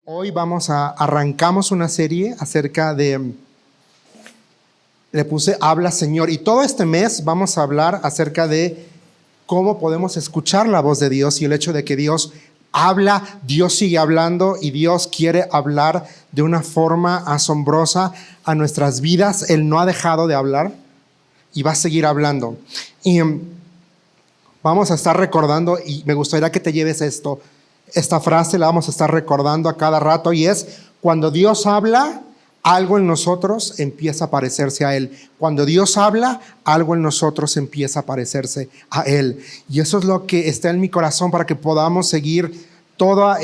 Hoy arrancamos una serie acerca de, le puse Habla Señor, y todo este mes vamos a hablar acerca de cómo podemos escuchar la voz de Dios y el hecho de que Dios habla, Dios sigue hablando y Dios quiere hablar de una forma asombrosa a nuestras vidas. Él no ha dejado de hablar y va a seguir hablando. Y vamos a estar recordando, y me gustaría que te lleves esta frase la vamos a estar recordando a cada rato, y es: cuando Dios habla, algo en nosotros empieza a parecerse a Él. Cuando Dios habla, algo en nosotros empieza a parecerse a Él. Y eso es lo que está en mi corazón para que podamos seguir todo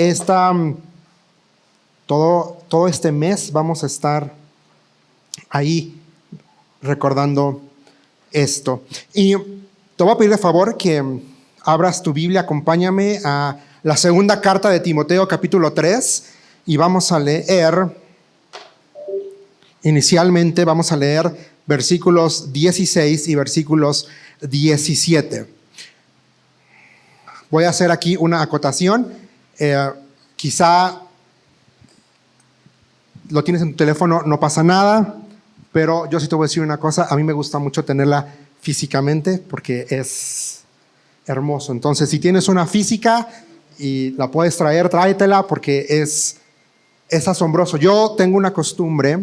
este mes. Vamos a estar ahí recordando esto. Y te voy a pedir de favor que abras tu Biblia, acompáñame a la segunda carta de Timoteo, capítulo 3, y vamos a leer, inicialmente vamos a leer versículos 16 y versículos 17. Voy a hacer aquí una acotación. Quizá lo tienes en tu teléfono, no pasa nada, pero yo sí te voy a decir una cosa: a mí me gusta mucho tenerla físicamente porque es hermoso. Entonces, si tienes una física y la puedes traer, tráetela, porque es asombroso. Yo tengo una costumbre,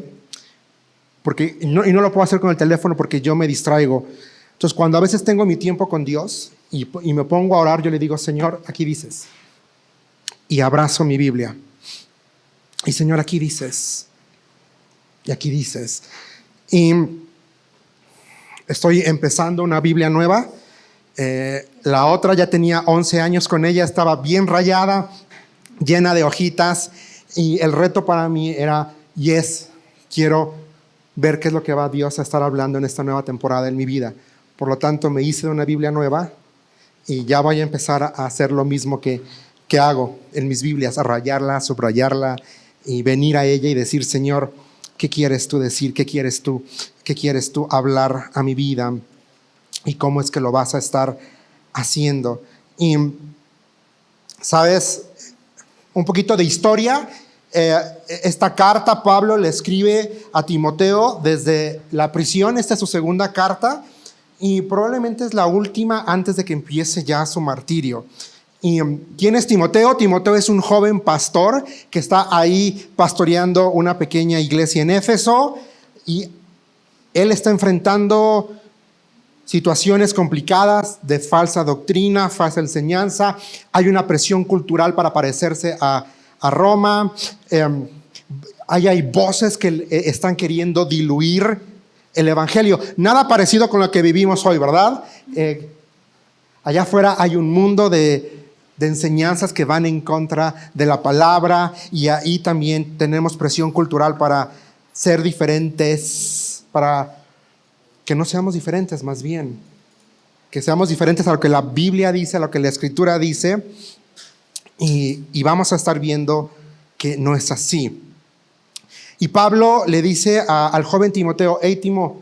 y no lo puedo hacer con el teléfono porque yo me distraigo. Entonces, cuando a veces tengo mi tiempo con Dios y me pongo a orar, yo le digo: Señor, aquí dices. Y abrazo mi Biblia. Y Señor, aquí dices. Y aquí dices. Y estoy empezando una Biblia nueva. La otra ya tenía 11 años con ella, estaba bien rayada, llena de hojitas, y el reto para mí era: quiero ver qué es lo que va Dios a estar hablando en esta nueva temporada en mi vida. Por lo tanto, me hice una Biblia nueva y ya voy a empezar a hacer lo mismo que hago en mis Biblias, a rayarla, subrayarla y venir a ella y decir: Señor, ¿qué quieres tú decir? ¿Qué quieres tú hablar a mi vida? ¿Y cómo es que lo vas a estar haciendo? Y, ¿sabes? Un poquito de historia. Esta carta Pablo le escribe a Timoteo desde la prisión. Esta es su segunda carta y probablemente es la última antes de que empiece ya su martirio. ¿Y quién es Timoteo? Timoteo es un joven pastor que está ahí pastoreando una pequeña iglesia en Éfeso, y él está enfrentando situaciones complicadas de falsa doctrina, falsa enseñanza. Hay una presión cultural para parecerse a Roma. Hay voces que están queriendo diluir el evangelio. Nada parecido con lo que vivimos hoy, ¿verdad? Allá afuera hay un mundo de enseñanzas que van en contra de la palabra, y ahí también tenemos presión cultural para ser diferentes, para que no seamos diferentes, más bien que seamos diferentes a lo que la Biblia dice, a lo que la Escritura dice, y vamos a estar viendo que no es así. Y Pablo le dice al joven Timoteo: hey, Timo,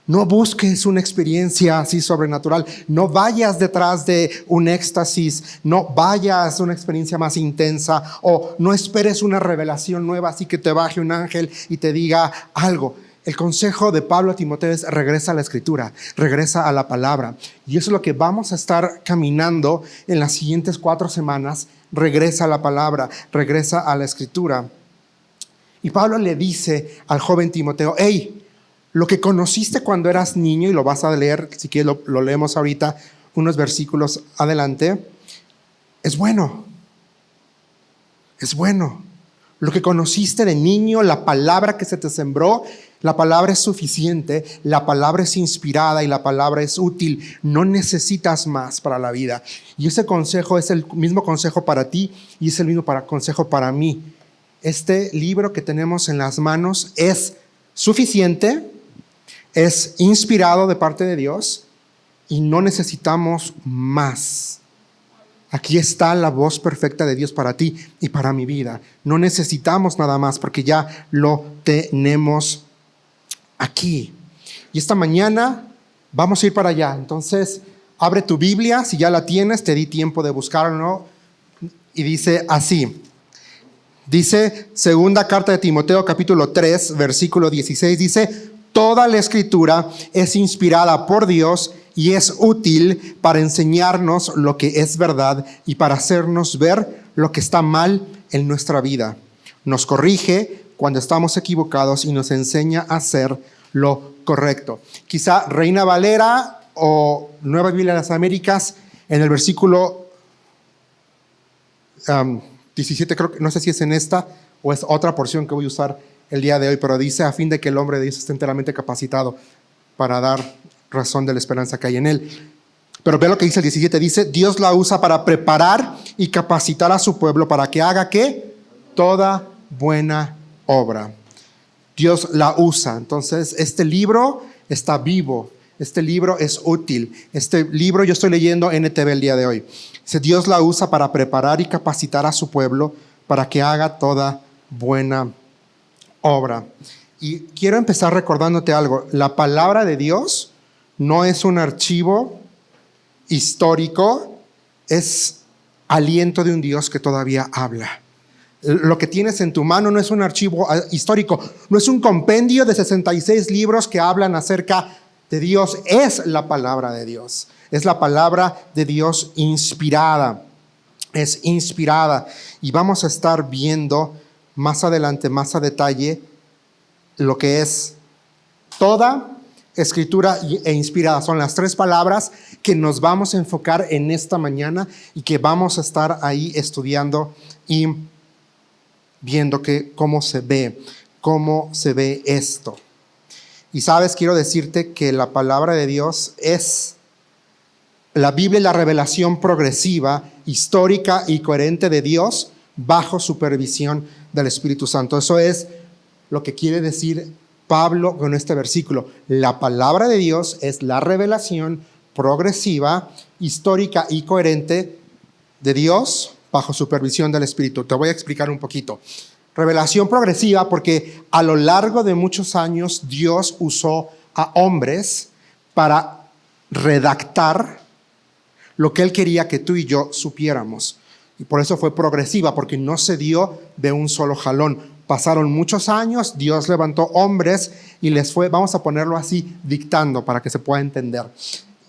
no busques una experiencia así sobrenatural, no vayas detrás de un éxtasis, no vayas a una experiencia más intensa, o no esperes una revelación nueva así que te baje un ángel y te diga algo. El consejo de Pablo a Timoteo es: regresa a la Escritura, regresa a la palabra. Y eso es lo que vamos a estar caminando en las siguientes 4 semanas. Regresa a la palabra, regresa a la Escritura. Y Pablo le dice al joven Timoteo: hey, lo que conociste cuando eras niño, y lo vas a leer, si quieres lo leemos ahorita, unos versículos adelante, es bueno. Es bueno. Lo que conociste de niño, la palabra que se te sembró, la palabra es suficiente, la palabra es inspirada y la palabra es útil. No necesitas más para la vida. Y ese consejo es el mismo consejo para ti y es el mismo consejo para mí. Este libro que tenemos en las manos es suficiente, es inspirado de parte de Dios y no necesitamos más. Aquí está la voz perfecta de Dios para ti y para mi vida. No necesitamos nada más porque ya lo tenemos aquí. Y esta mañana vamos a ir para allá. Entonces, abre tu Biblia, si ya la tienes, te di tiempo de buscarlo, ¿no? Y dice así: Dice, segunda carta de Timoteo, capítulo 3, versículo 16, dice, toda la escritura es inspirada por Dios y es útil para enseñarnos lo que es verdad y para hacernos ver lo que está mal en nuestra vida. Nos corrige cuando estamos equivocados y nos enseña a hacer lo correcto. Quizá Reina Valera o Nueva Biblia de las Américas, en el versículo 17, creo que, no sé si es en esta o es otra porción que voy a usar el día de hoy, pero dice, a fin de que el hombre de Dios esté enteramente capacitado para dar razón de la esperanza que hay en él. Pero ve lo que dice el 17, dice, Dios la usa para preparar y capacitar a su pueblo para que haga, ¿qué? Toda buena obra. Dios la usa. Entonces, este libro está vivo. Este libro es útil. Este libro yo estoy leyendo NTV el día de hoy. Dice, Dios la usa para preparar y capacitar a su pueblo para que haga toda buena obra. Y quiero empezar recordándote algo. La palabra de Dios no es un archivo histórico, es aliento de un Dios que todavía habla. Lo que tienes en tu mano no es un archivo histórico, no es un compendio de 66 libros que hablan acerca de Dios, es la palabra de Dios. Es la palabra de Dios inspirada. Es inspirada. Y vamos a estar viendo más adelante, más a detalle, lo que es toda escritura e inspirada. Son las tres palabras que nos vamos a enfocar en esta mañana y que vamos a estar ahí estudiando y viendo cómo se ve esto. Y sabes, quiero decirte que la palabra de Dios es la Biblia, la revelación progresiva, histórica y coherente de Dios bajo supervisión del Espíritu Santo. Eso es lo que quiere decir Pablo con este versículo. La palabra de Dios es la revelación progresiva, histórica y coherente de Dios bajo supervisión del Espíritu. Te voy a explicar un poquito. Revelación progresiva porque a lo largo de muchos años Dios usó a hombres para redactar lo que Él quería que tú y yo supiéramos. Y por eso fue progresiva, porque no se dio de un solo jalón. Pasaron muchos años, Dios levantó hombres y les fue, vamos a ponerlo así, dictando para que se pueda entender.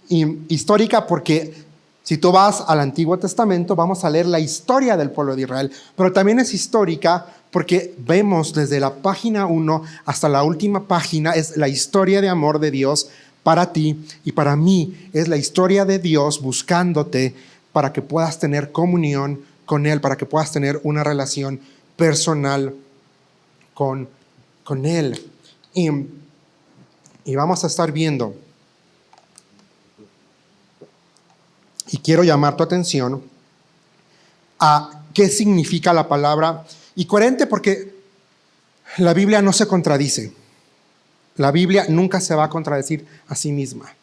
Y histórica porque si tú vas al Antiguo Testamento, vamos a leer la historia del pueblo de Israel, pero también es histórica porque vemos desde la página 1 hasta la última página, es la historia de amor de Dios para ti y para mí. Es la historia de Dios buscándote para que puedas tener comunión con Él, para que puedas tener una relación personal con Él. Y vamos a estar viendo. Y quiero llamar tu atención a qué significa la palabra. Y coherente porque la Biblia no se contradice. La Biblia nunca se va a contradecir a sí misma.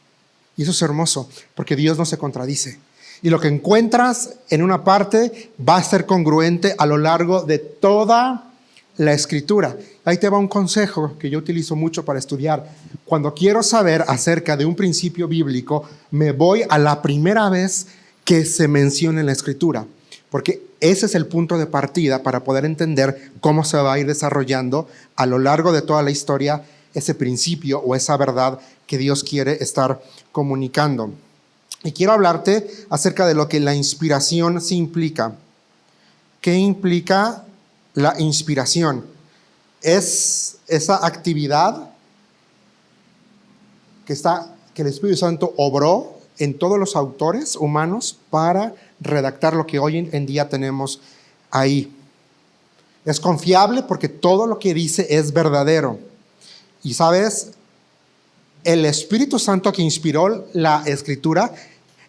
Y eso es hermoso, porque Dios no se contradice. Y lo que encuentras en una parte va a ser congruente a lo largo de toda la Escritura. Ahí te va un consejo que yo utilizo mucho para estudiar. Cuando quiero saber acerca de un principio bíblico, me voy a la primera vez que se menciona en la Escritura, porque ese es el punto de partida para poder entender cómo se va a ir desarrollando a lo largo de toda la historia ese principio o esa verdad que Dios quiere estar comunicando. Y quiero hablarte acerca de lo que la inspiración sí implica. ¿Qué implica la inspiración? Es esa actividad que el Espíritu Santo obró en todos los autores humanos para redactar lo que hoy en día tenemos ahí. Es confiable porque todo lo que dice es verdadero. Y sabes, el Espíritu Santo que inspiró la Escritura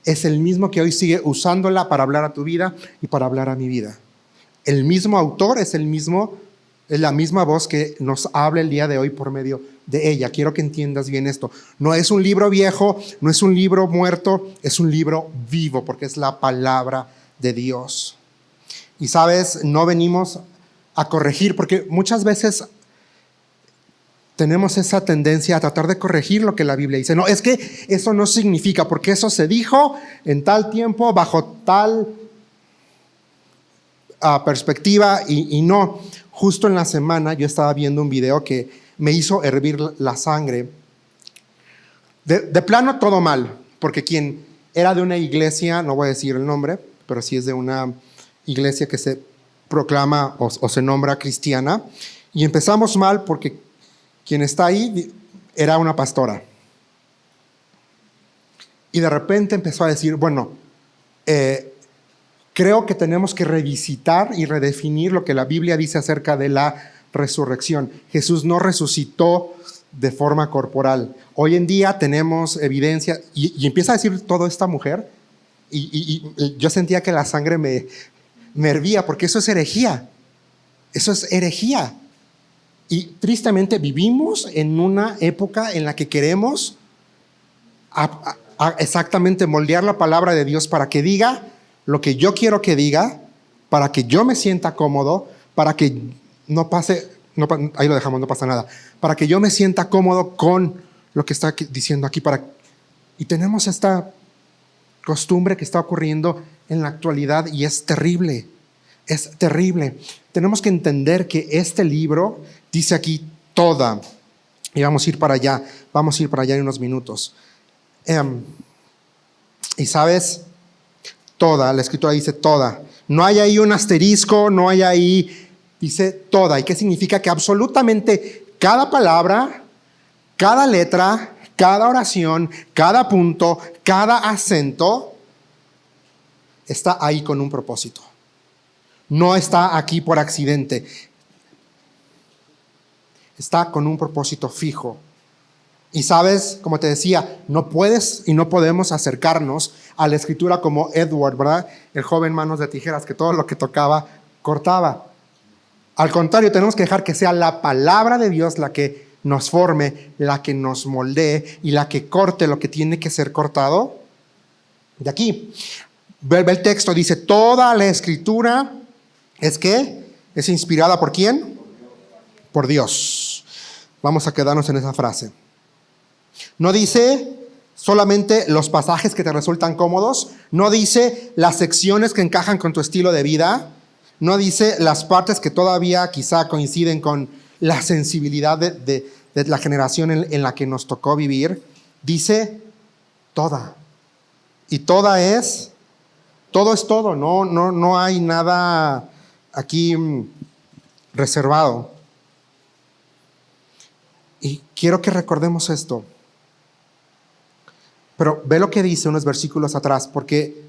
es el mismo que hoy sigue usándola para hablar a tu vida y para hablar a mi vida. El mismo autor es la misma voz que nos habla el día de hoy por medio de ella. Quiero que entiendas bien esto. No es un libro viejo, no es un libro muerto, es un libro vivo porque es la palabra de Dios. Y sabes, no venimos a corregir porque muchas veces tenemos esa tendencia a tratar de corregir lo que la Biblia dice. No, es que eso no significa, porque eso se dijo en tal tiempo, bajo tal perspectiva y no. Justo en la semana yo estaba viendo un video que me hizo hervir la sangre. De plano todo mal, porque quien era de una iglesia, no voy a decir el nombre, pero sí es de una iglesia que se proclama o se nombra cristiana. Y empezamos mal porque quien está ahí era una pastora. Y de repente empezó a decir, bueno, creo que tenemos que revisitar y redefinir lo que la Biblia dice acerca de la resurrección. Jesús no resucitó de forma corporal. Hoy en día tenemos evidencia, y empieza a decir toda esta mujer, y yo sentía que la sangre me hervía, porque eso es herejía. Eso es herejía. Y tristemente vivimos en una época en la que queremos exactamente moldear la palabra de Dios para que diga lo que yo quiero que diga, para que yo me sienta cómodo, para que no pase, ahí lo dejamos, no pasa nada, para que yo me sienta cómodo con lo que está diciendo aquí. Y tenemos esta costumbre que está ocurriendo en la actualidad y es terrible, es terrible. Tenemos que entender que este libro dice aquí toda, y vamos a ir para allá en unos minutos. Y sabes, toda, la escritura dice toda. No hay ahí un asterisco, no hay ahí, dice toda. ¿Y qué significa? Que absolutamente cada palabra, cada letra, cada oración, cada punto, cada acento está ahí con un propósito. No está aquí por accidente. Está con un propósito fijo. Y sabes, como te decía, no puedes y no podemos acercarnos a la escritura como Edward, ¿verdad? El joven manos de tijeras, que todo lo que tocaba, cortaba. Al contrario, tenemos que dejar que sea la palabra de Dios la que nos forme, la que nos moldee y la que corte lo que tiene que ser cortado de aquí. Ve el texto, dice, toda la escritura es ¿qué? Es inspirada ¿por quién? Por Dios. Vamos a quedarnos en esa frase. No dice solamente los pasajes que te resultan cómodos, no dice las secciones que encajan con tu estilo de vida, no dice las partes que todavía quizá coinciden con la sensibilidad de la generación en la que nos tocó vivir. Dice toda. Y todo es todo, no hay nada aquí reservado. Y quiero que recordemos esto. Pero ve lo que dice unos versículos atrás, porque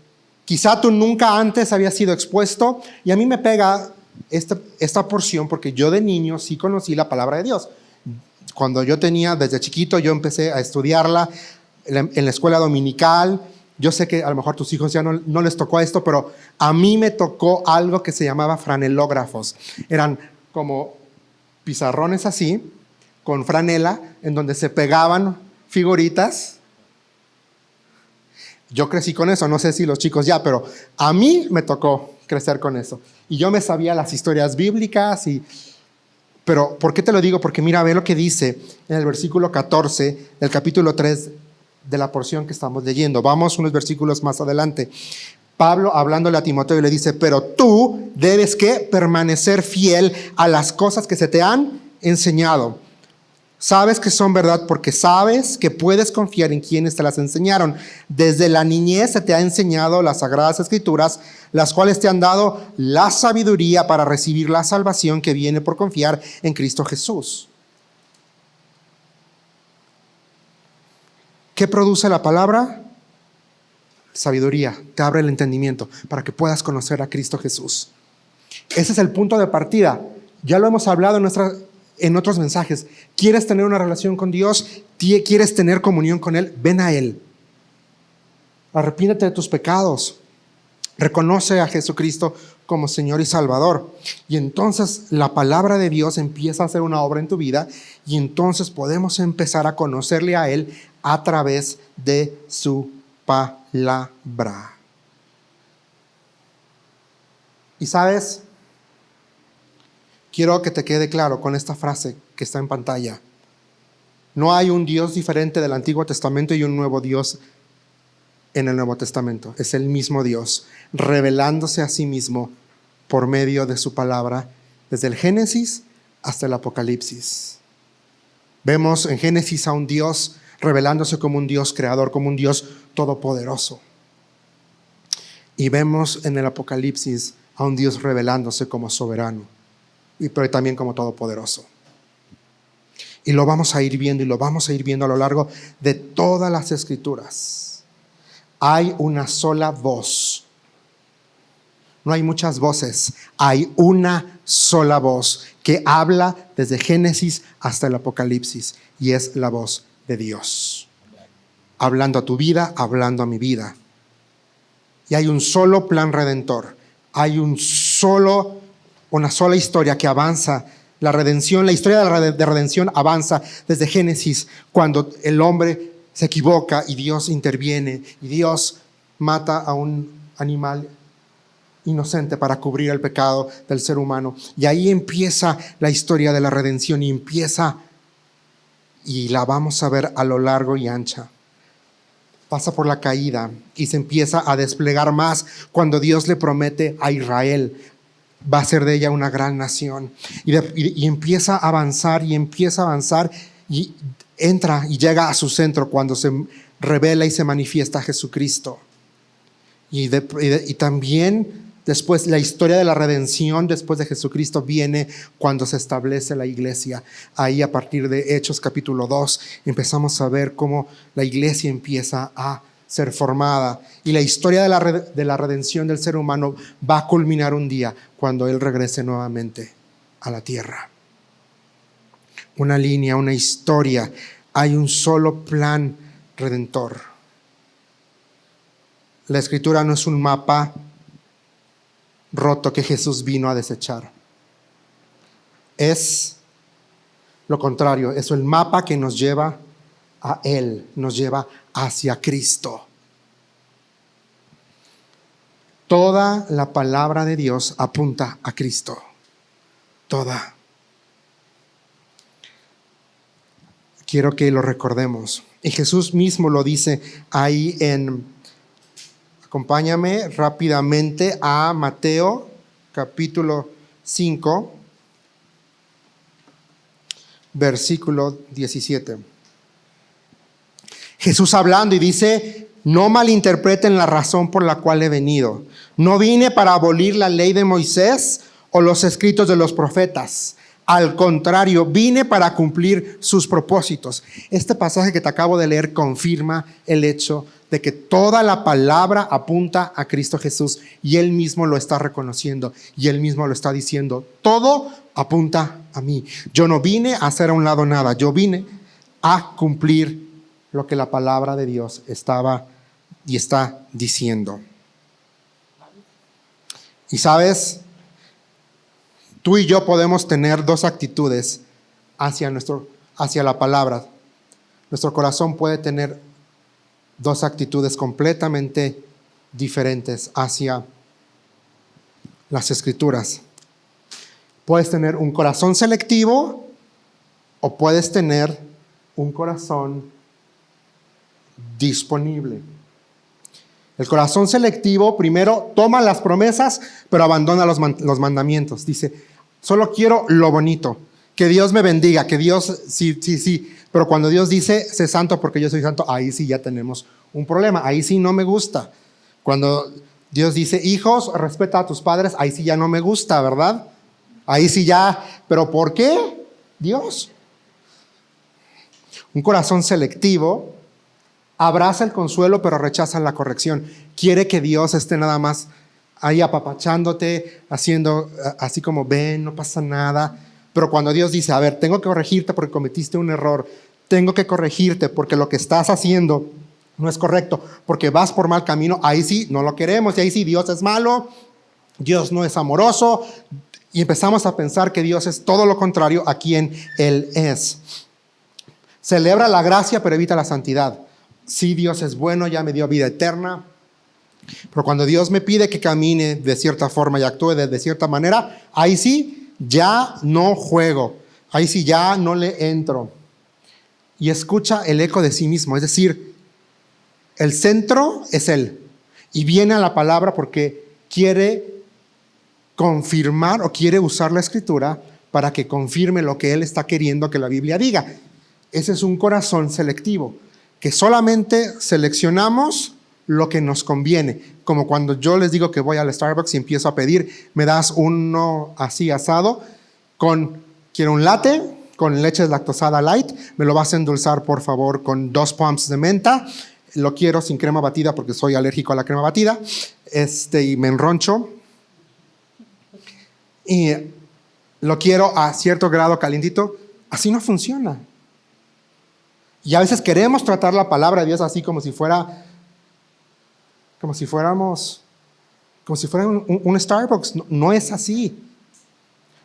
quizá tú nunca antes habías sido expuesto, y a mí me pega esta porción porque yo de niño sí conocí la palabra de Dios. Cuando yo tenía, desde chiquito, yo empecé a estudiarla en la escuela dominical. Yo sé que a lo mejor tus hijos ya no les tocó esto, pero a mí me tocó algo que se llamaba franelógrafos. Eran como pizarrones así, con franela, en donde se pegaban figuritas. Yo crecí con eso, no sé si los chicos ya, pero a mí me tocó crecer con eso. Y yo me sabía las historias bíblicas. Pero, ¿por qué te lo digo? Porque mira, ve lo que dice en el versículo 14 del capítulo 3 de la porción que estamos leyendo. Vamos unos versículos más adelante. Pablo, hablándole a Timoteo, le dice, pero tú debes ¿qué? Permanecer fiel a las cosas que se te han enseñado. Sabes que son verdad porque sabes que puedes confiar en quienes te las enseñaron. Desde la niñez se te ha enseñado las Sagradas Escrituras, las cuales te han dado la sabiduría para recibir la salvación que viene por confiar en Cristo Jesús. ¿Qué produce la palabra? Sabiduría, te abre el entendimiento para que puedas conocer a Cristo Jesús. Ese es el punto de partida. Ya lo hemos hablado en otros mensajes. ¿Quieres tener una relación con Dios? ¿Quieres tener comunión con Él? Ven a Él. Arrepiéntete de tus pecados. Reconoce a Jesucristo como Señor y Salvador. Y entonces la palabra de Dios empieza a hacer una obra en tu vida y entonces podemos empezar a conocerle a Él a través de su palabra. Y sabes, quiero que te quede claro con esta frase que está en pantalla. No hay un Dios diferente del Antiguo Testamento y un nuevo Dios en el Nuevo Testamento. Es el mismo Dios, revelándose a sí mismo por medio de su palabra, desde el Génesis hasta el Apocalipsis. Vemos en Génesis a un Dios revelándose como un Dios creador, como un Dios todopoderoso. Y vemos en el Apocalipsis a un Dios revelándose como soberano, pero también como todopoderoso. Y lo vamos a ir viendo y lo vamos a ir viendo a lo largo de todas las Escrituras. Hay una sola voz. No hay muchas voces, hay una sola voz que habla desde Génesis hasta el Apocalipsis, y es la voz de Dios. Hablando a tu vida, hablando a mi vida. Y hay un solo plan redentor. Hay una sola historia que avanza. La redención, la historia de redención avanza desde Génesis, cuando el hombre se equivoca y Dios interviene y Dios mata a un animal inocente para cubrir el pecado del ser humano. Y ahí empieza la historia de la redención y la vamos a ver a lo largo y ancha. Pasa por la caída y se empieza a desplegar más cuando Dios le promete a Israel, va a ser de ella una gran nación. Y empieza a avanzar y entra y llega a su centro cuando se revela y se manifiesta Jesucristo. Y también después la historia de la redención después de Jesucristo viene cuando se establece la iglesia. Ahí, a partir de Hechos capítulo 2, empezamos a ver cómo la iglesia empieza a ser formada. Y la historia de la redención del ser humano va a culminar un día cuando Él regrese nuevamente a la tierra. Una línea, una historia. Hay un solo plan redentor. La Escritura no es un mapa roto que Jesús vino a desechar. Es lo contrario, es el mapa que nos lleva a Él, nos lleva hacia Cristo. Toda la palabra de Dios apunta a Cristo. Toda. Quiero que lo recordemos. Y Jesús mismo lo dice ahí acompáñame rápidamente a Mateo capítulo 5, versículo 17. Jesús hablando y dice: no malinterpreten la razón por la cual he venido. No vine para abolir la ley de Moisés o los escritos de los profetas. Al contrario, vine para cumplir sus propósitos. Este pasaje que te acabo de leer confirma el hecho de que toda la palabra apunta a Cristo Jesús, y Él mismo lo está reconociendo y Él mismo lo está diciendo. Todo apunta a mí. Yo no vine a hacer a un lado nada. Yo vine a cumplir lo que la palabra de Dios estaba y está diciendo. Y sabes, tú y yo podemos tener dos actitudes hacia la palabra. Nuestro corazón puede tener dos actitudes completamente diferentes hacia las Escrituras. Puedes tener un corazón selectivo o puedes tener un corazón disponible. El corazón selectivo primero toma las promesas, pero abandona los mandamientos. Dice: solo quiero lo bonito, que Dios me bendiga, que Dios, sí. Pero cuando Dios dice: sé santo porque yo soy santo, ahí sí ya tenemos un problema. Ahí sí no me gusta. Cuando Dios dice: hijos, respeta a tus padres, ahí sí ya no me gusta, ¿verdad? Ahí sí ya. ¿Pero por qué? Dios. Un corazón selectivo abraza el consuelo, pero rechaza la corrección. Quiere que Dios esté nada más ahí apapachándote, haciendo así como: ven, no pasa nada. Pero cuando Dios dice: a ver, tengo que corregirte porque cometiste un error, tengo que corregirte porque lo que estás haciendo no es correcto, porque vas por mal camino, ahí sí no lo queremos. Y ahí sí Dios es malo, Dios no es amoroso, y empezamos a pensar que Dios es todo lo contrario a quien Él es. Celebra la gracia, pero evita la santidad. Sí, Dios es bueno, ya me dio vida eterna, pero cuando Dios me pide que camine de cierta forma y actúe de cierta manera, ahí sí ya no juego, ahí sí ya no le entro. Y escucha el eco de sí mismo, es decir, el centro es Él, y viene a la palabra porque quiere confirmar o quiere usar la Escritura para que confirme lo que Él está queriendo que la Biblia diga. Ese es un corazón selectivo, que solamente seleccionamos lo que nos conviene. Como cuando yo les digo que voy al Starbucks y empiezo a pedir, me das uno así asado, quiero un latte con leche lactosada light, me lo vas a endulzar por favor con 2 pumps de menta, lo quiero sin crema batida porque soy alérgico a la crema batida, y me enroncho, y lo quiero a cierto grado calientito. Así no funciona. Y a veces queremos tratar la palabra de Dios así como si fuera un Starbucks. No es así.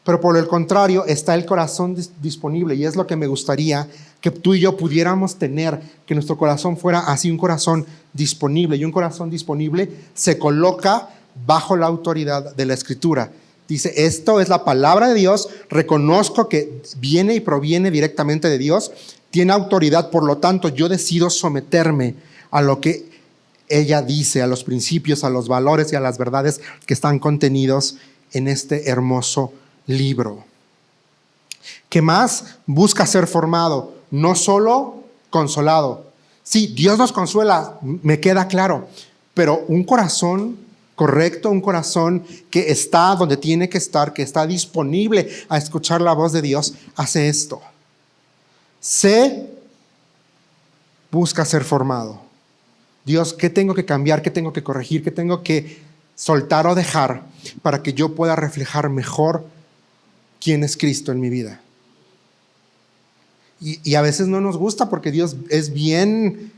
Pero por el contrario, está el corazón disponible, y es lo que me gustaría que tú y yo pudiéramos tener, que nuestro corazón fuera así, un corazón disponible. Y un corazón disponible se coloca bajo la autoridad de la Escritura. Dice, esto es la palabra de Dios, reconozco que viene y proviene directamente de Dios, tiene autoridad, por lo tanto yo decido someterme a lo que ella dice, a los principios, a los valores y a las verdades que están contenidos en este hermoso libro. ¿Qué más? Busca ser formado, no solo consolado. Sí, Dios nos consuela, me queda claro, pero un corazón correcto, un corazón que está donde tiene que estar, que está disponible a escuchar la voz de Dios, hace esto. Busca ser formado. Dios, ¿qué tengo que cambiar? ¿Qué tengo que corregir? ¿Qué tengo que soltar o dejar para que yo pueda reflejar mejor quién es Cristo en mi vida? Y a veces no nos gusta porque Dios es bien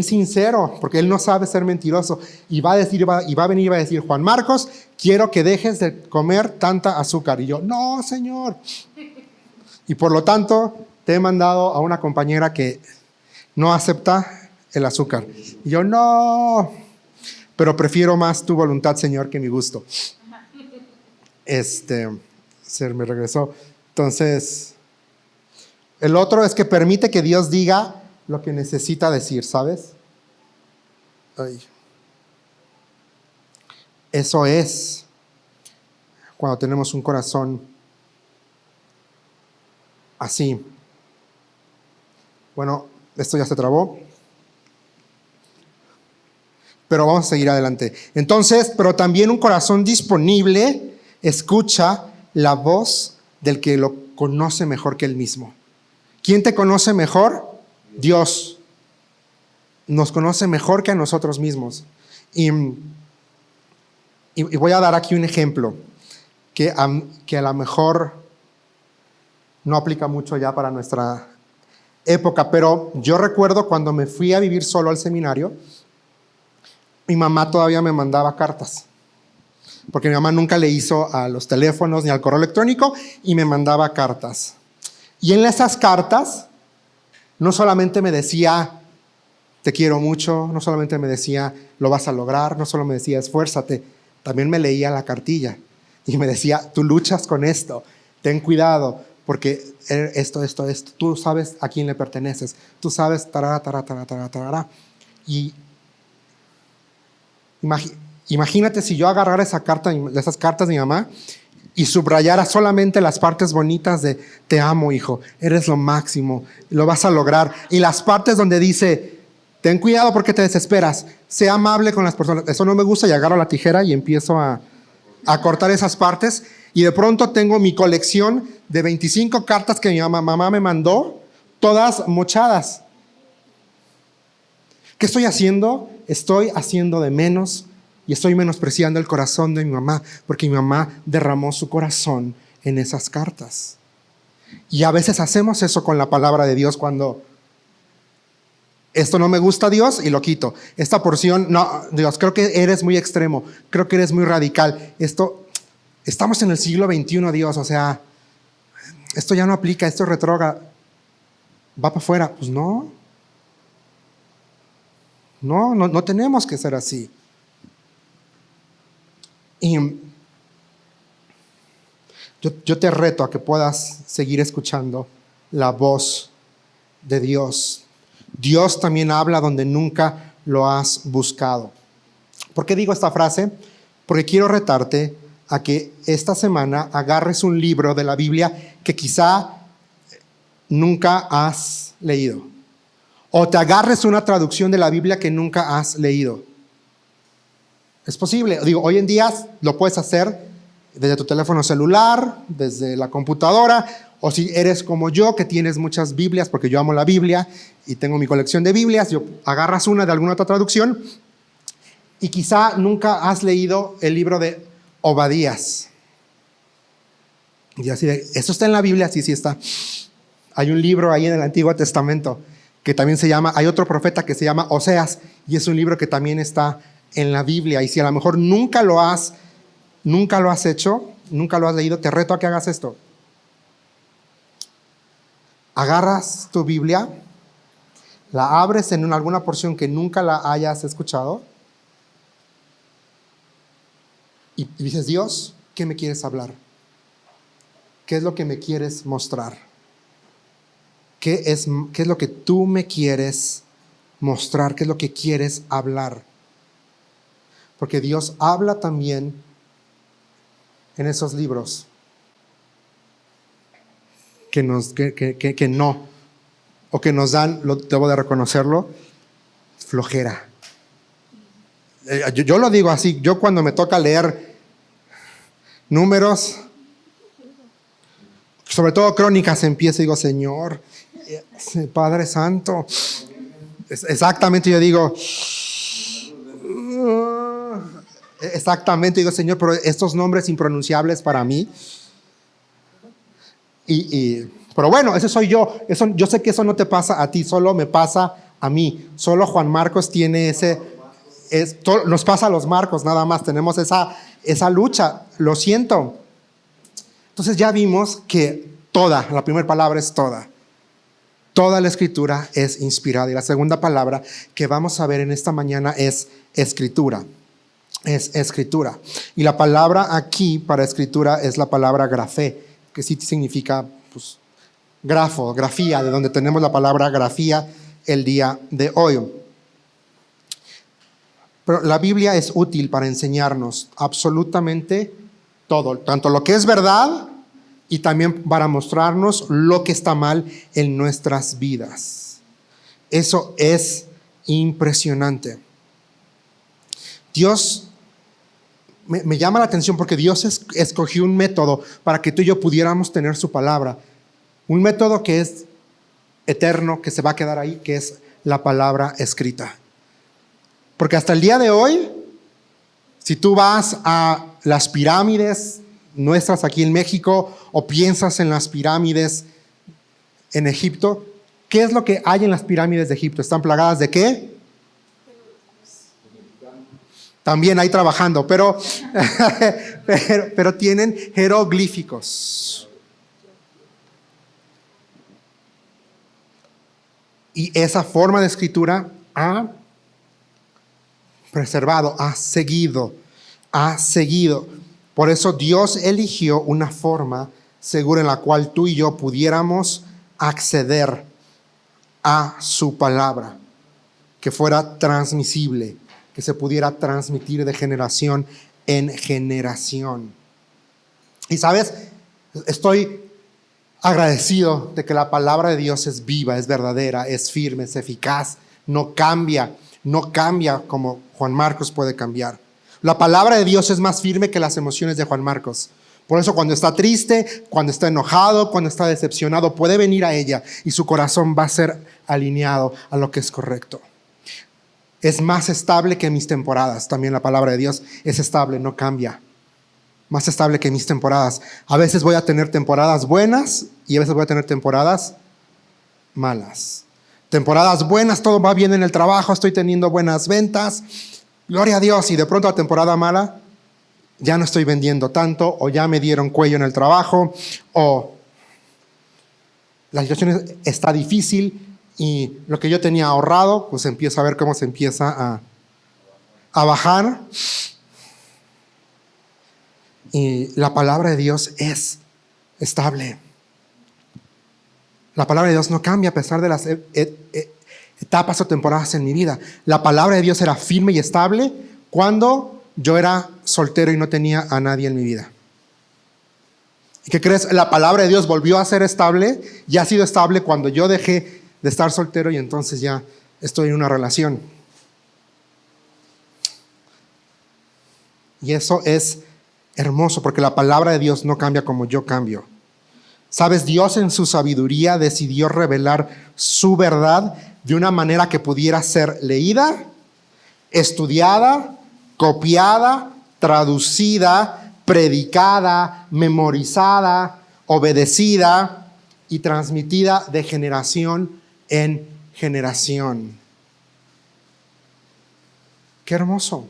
sincero, porque Él no sabe ser mentiroso, y va a venir y va a decir, Juan Marcos, quiero que dejes de comer tanta azúcar. Y yo, no, Señor. Y por lo tanto, te he mandado a una compañera que no acepta el azúcar. Y yo, no, pero prefiero más tu voluntad, Señor, que mi gusto. Se me regresó. Entonces, el otro es que permite que Dios diga lo que necesita decir, ¿sabes? Eso es cuando tenemos un corazón así. Bueno, esto ya se trabó, pero vamos a seguir adelante. Entonces, pero también un corazón disponible escucha la voz del que lo conoce mejor que él mismo. ¿Quién te conoce mejor? Dios. Nos conoce mejor que a nosotros mismos. Y voy a dar aquí un ejemplo que a lo mejor no aplica mucho ya para nuestra época, pero yo recuerdo cuando me fui a vivir solo al seminario, mi mamá todavía me mandaba cartas, porque mi mamá nunca le hizo a los teléfonos ni al correo electrónico, y me mandaba cartas. Y en esas cartas no solamente me decía, te quiero mucho, no solamente me decía, lo vas a lograr, no solo me decía, esfuérzate, también me leía la cartilla y me decía, tú luchas con esto, ten cuidado, porque esto, tú sabes a quién le perteneces, tú sabes, tarara. Y imagínate si yo agarrara esas cartas de mi mamá y subrayara solamente las partes bonitas de te amo, hijo, eres lo máximo, lo vas a lograr. Y las partes donde dice, ten cuidado porque te desesperas, sé amable con las personas. Eso no me gusta, y agarro la tijera y empiezo a cortar esas partes. Y de pronto tengo mi colección de 25 cartas que mi mamá me mandó, todas mochadas. ¿Qué estoy haciendo? Estoy haciendo de menos y estoy menospreciando el corazón de mi mamá, porque mi mamá derramó su corazón en esas cartas. Y a veces hacemos eso con la palabra de Dios, cuando esto no me gusta, Dios, y lo quito. Esta porción, no, Dios, creo que eres muy extremo, creo que eres muy radical. Estamos en el siglo XXI, Dios, o sea, esto ya no aplica, esto es retrógrado. Va para afuera. Pues no tenemos que ser así. Y yo te reto a que puedas seguir escuchando la voz de Dios. Dios también habla donde nunca lo has buscado. ¿Por qué digo esta frase? porque quiero retarte a que esta semana agarres un libro de la Biblia que quizá nunca has leído, o te agarres una traducción de la Biblia que nunca has leído. Es posible. Digo, hoy en día lo puedes hacer desde tu teléfono celular, desde la computadora, o si eres como yo, que tienes muchas Biblias, porque yo amo la Biblia y tengo mi colección de Biblias, agarras una de alguna otra traducción y quizá nunca has leído el libro de Obadías. Y así de, ¿eso está en la Biblia? Sí, sí está. Hay un libro ahí en el Antiguo Testamento que también se llama, hay otro profeta que se llama Oseas, y es un libro que también está en la Biblia. Y si a lo mejor nunca lo has hecho, nunca lo has leído, te reto a que hagas esto. Agarras tu Biblia, la abres en alguna porción que nunca la hayas escuchado y dices, Dios, ¿qué me quieres hablar? ¿Qué es lo que me quieres mostrar? ¿Qué es lo que tú me quieres mostrar? ¿Qué es lo que quieres hablar? Porque Dios habla también en esos libros que no, o que nos dan, debo de reconocerlo, flojera. Yo lo digo así, yo cuando me toca leer Números, sobre todo Crónicas, empiezo y digo, Señor, Padre Santo, exactamente, yo digo, exactamente, digo, Señor, pero estos nombres impronunciables para mí, pero bueno, ese soy yo. Yo sé que eso no te pasa a ti, solo me pasa a mí. Solo Juan Marcos tiene nos pasa a los Marcos nada más, tenemos esa lucha, lo siento. Entonces ya vimos que la primera palabra es toda. Toda la Escritura es inspirada. Y la segunda palabra que vamos a ver en esta mañana es escritura. Es escritura. Y la palabra aquí para escritura es la palabra grafé, que sí significa pues, grafía, de donde tenemos la palabra grafía el día de hoy. Pero la Biblia es útil para enseñarnos absolutamente todo, tanto lo que es verdad y también para mostrarnos lo que está mal en nuestras vidas. Eso es impresionante. Dios me llama la atención porque Dios escogió un método para que tú y yo pudiéramos tener su palabra. Un método que es eterno, que se va a quedar ahí, que es la palabra escrita. Porque hasta el día de hoy, si tú vas a las pirámides nuestras aquí en México o piensas en las pirámides en Egipto, ¿qué es lo que hay en las pirámides de Egipto? ¿Están plagadas de qué? También ahí trabajando, pero tienen jeroglíficos. Y esa forma de escritura ha preservado, ha seguido. Por eso Dios eligió una forma segura en la cual tú y yo pudiéramos acceder a su palabra, que fuera transmisible, que se pudiera transmitir de generación en generación. Y sabes, estoy agradecido de que la palabra de Dios es viva, es verdadera, es firme, es eficaz, no cambia como Juan Marcos puede cambiar. La palabra de Dios es más firme que las emociones de Juan Marcos. Por eso cuando está triste, cuando está enojado, cuando está decepcionado, puede venir a ella y su corazón va a ser alineado a lo que es correcto. Es más estable que mis temporadas. También la palabra de Dios es estable, no cambia. Más estable que mis temporadas. A veces voy a tener temporadas buenas y a veces voy a tener temporadas malas. Temporadas buenas, todo va bien en el trabajo, estoy teniendo buenas ventas, gloria a Dios. Y de pronto la temporada mala, ya no estoy vendiendo tanto, o ya me dieron cuello en el trabajo, o la situación está difícil y lo que yo tenía ahorrado, pues empiezo a ver cómo se empieza a bajar. Y la palabra de Dios es estable. La palabra de Dios no cambia a pesar de las etapas o temporadas en mi vida. La palabra de Dios era firme y estable cuando yo era soltero y no tenía a nadie en mi vida. ¿Y qué crees? La palabra de Dios volvió a ser estable y ha sido estable cuando yo dejé de estar soltero y entonces ya estoy en una relación. Y eso es hermoso porque la palabra de Dios no cambia como yo cambio. ¿Sabes? Dios en su sabiduría decidió revelar su verdad de una manera que pudiera ser leída, estudiada, copiada, traducida, predicada, memorizada, obedecida y transmitida de generación en generación. ¡Qué hermoso!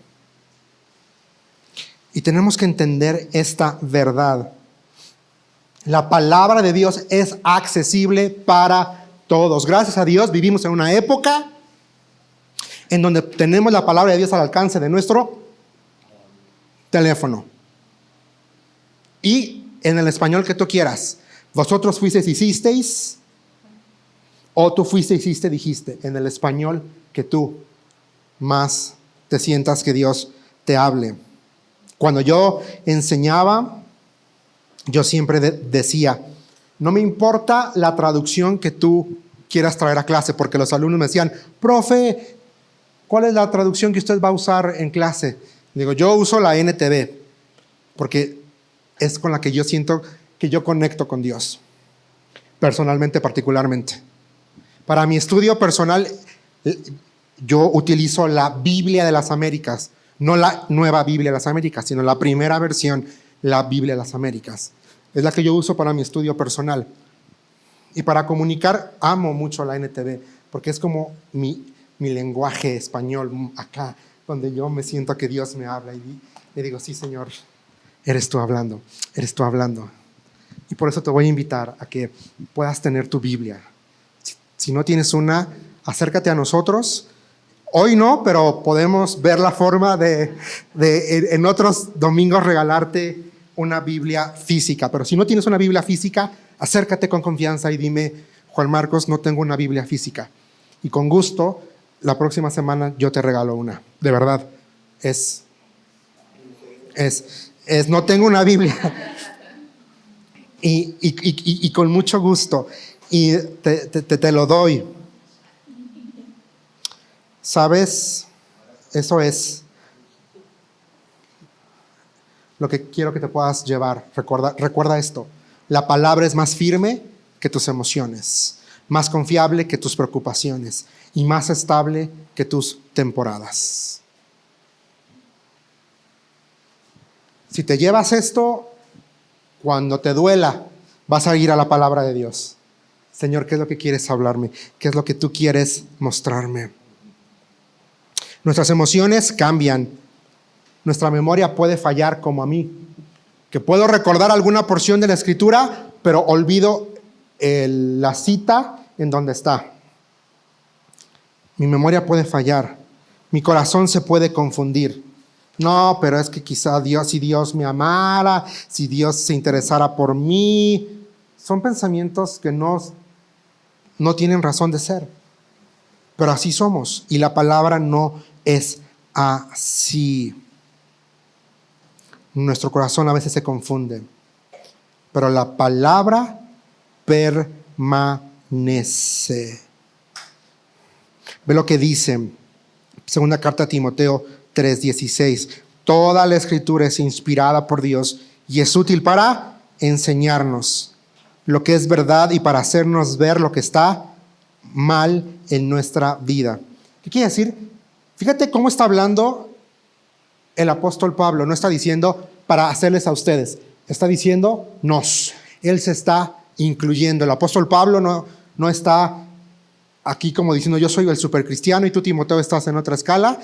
Y tenemos que entender esta verdad. La palabra de Dios es accesible para todos. Gracias a Dios vivimos en una época en donde tenemos la palabra de Dios al alcance de nuestro teléfono. Y en el español que tú quieras. Vosotros fuisteis, hicisteis, o tú fuiste, hiciste, dijiste. En el español que tú más te sientas que Dios te hable. Cuando yo enseñaba, yo siempre decía, no me importa la traducción que tú quieras traer a clase, porque los alumnos me decían, profe, ¿cuál es la traducción que usted va a usar en clase? Digo, yo uso la NTV, porque es con la que yo siento que yo conecto con Dios, personalmente, particularmente. Para mi estudio personal, yo utilizo la Biblia de las Américas, no la nueva Biblia de las Américas, sino la primera versión, la Biblia de las Américas. Es la que yo uso para mi estudio personal. Y para comunicar, amo mucho la NTV, porque es como mi lenguaje español acá, donde yo me siento que Dios me habla y le digo, sí, Señor, eres tú hablando, eres tú hablando. Y por eso te voy a invitar a que puedas tener tu Biblia. Si no tienes una, acércate a nosotros. Hoy no, pero podemos ver la forma de en otros domingos regalarte una Biblia física. Pero si no tienes una Biblia física, acércate con confianza y dime, Juan Marcos, no tengo una Biblia física. Y con gusto, la próxima semana yo te regalo una. De verdad, no tengo una Biblia. Y con mucho gusto. Y te lo doy. ¿Sabes? Eso es lo que quiero que te puedas llevar. Recuerda esto. La palabra es más firme que tus emociones, más confiable que tus preocupaciones y más estable que tus temporadas. Si te llevas esto, cuando te duela, vas a ir a la palabra de Dios. Señor, ¿qué es lo que quieres hablarme? ¿Qué es lo que tú quieres mostrarme? Nuestras emociones cambian. Nuestra memoria puede fallar como a mí, que puedo recordar alguna porción de la Escritura, pero olvido la cita en donde está. Mi memoria puede fallar. Mi corazón se puede confundir. No, pero es que quizá si Dios me amara, si Dios se interesara por mí. Son pensamientos que no tienen razón de ser. Pero así somos. Y la palabra no es así. Nuestro corazón a veces se confunde. Pero la palabra permanece. Ve lo que dice. Segunda carta a Timoteo 3:16. Toda la Escritura es inspirada por Dios y es útil para enseñarnos lo que es verdad y para hacernos ver lo que está mal en nuestra vida. ¿Qué quiere decir? Fíjate cómo está hablando el apóstol Pablo. No está diciendo para hacerles a ustedes, está diciendo nos. Él se está incluyendo. El apóstol Pablo no está aquí como diciendo yo soy el supercristiano y tú, Timoteo, estás en otra escala,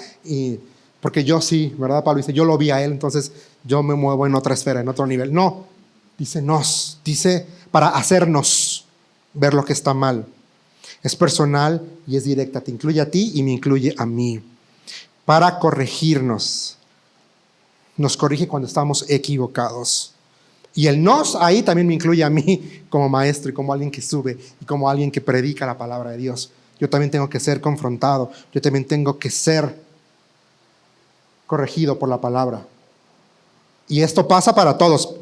porque yo sí, ¿verdad? Pablo dice, yo lo vi a él, entonces yo me muevo en otra esfera, en otro nivel. No, dice nos, dice para hacernos ver lo que está mal. Es personal y es directa, te incluye a ti y me incluye a mí. Para corregirnos. Nos corrige cuando estamos equivocados. Y el nos ahí también me incluye a mí como maestro y como alguien que sube y como alguien que predica la palabra de Dios. Yo también tengo que ser confrontado. Yo también tengo que ser corregido por la palabra. Y esto pasa para todos.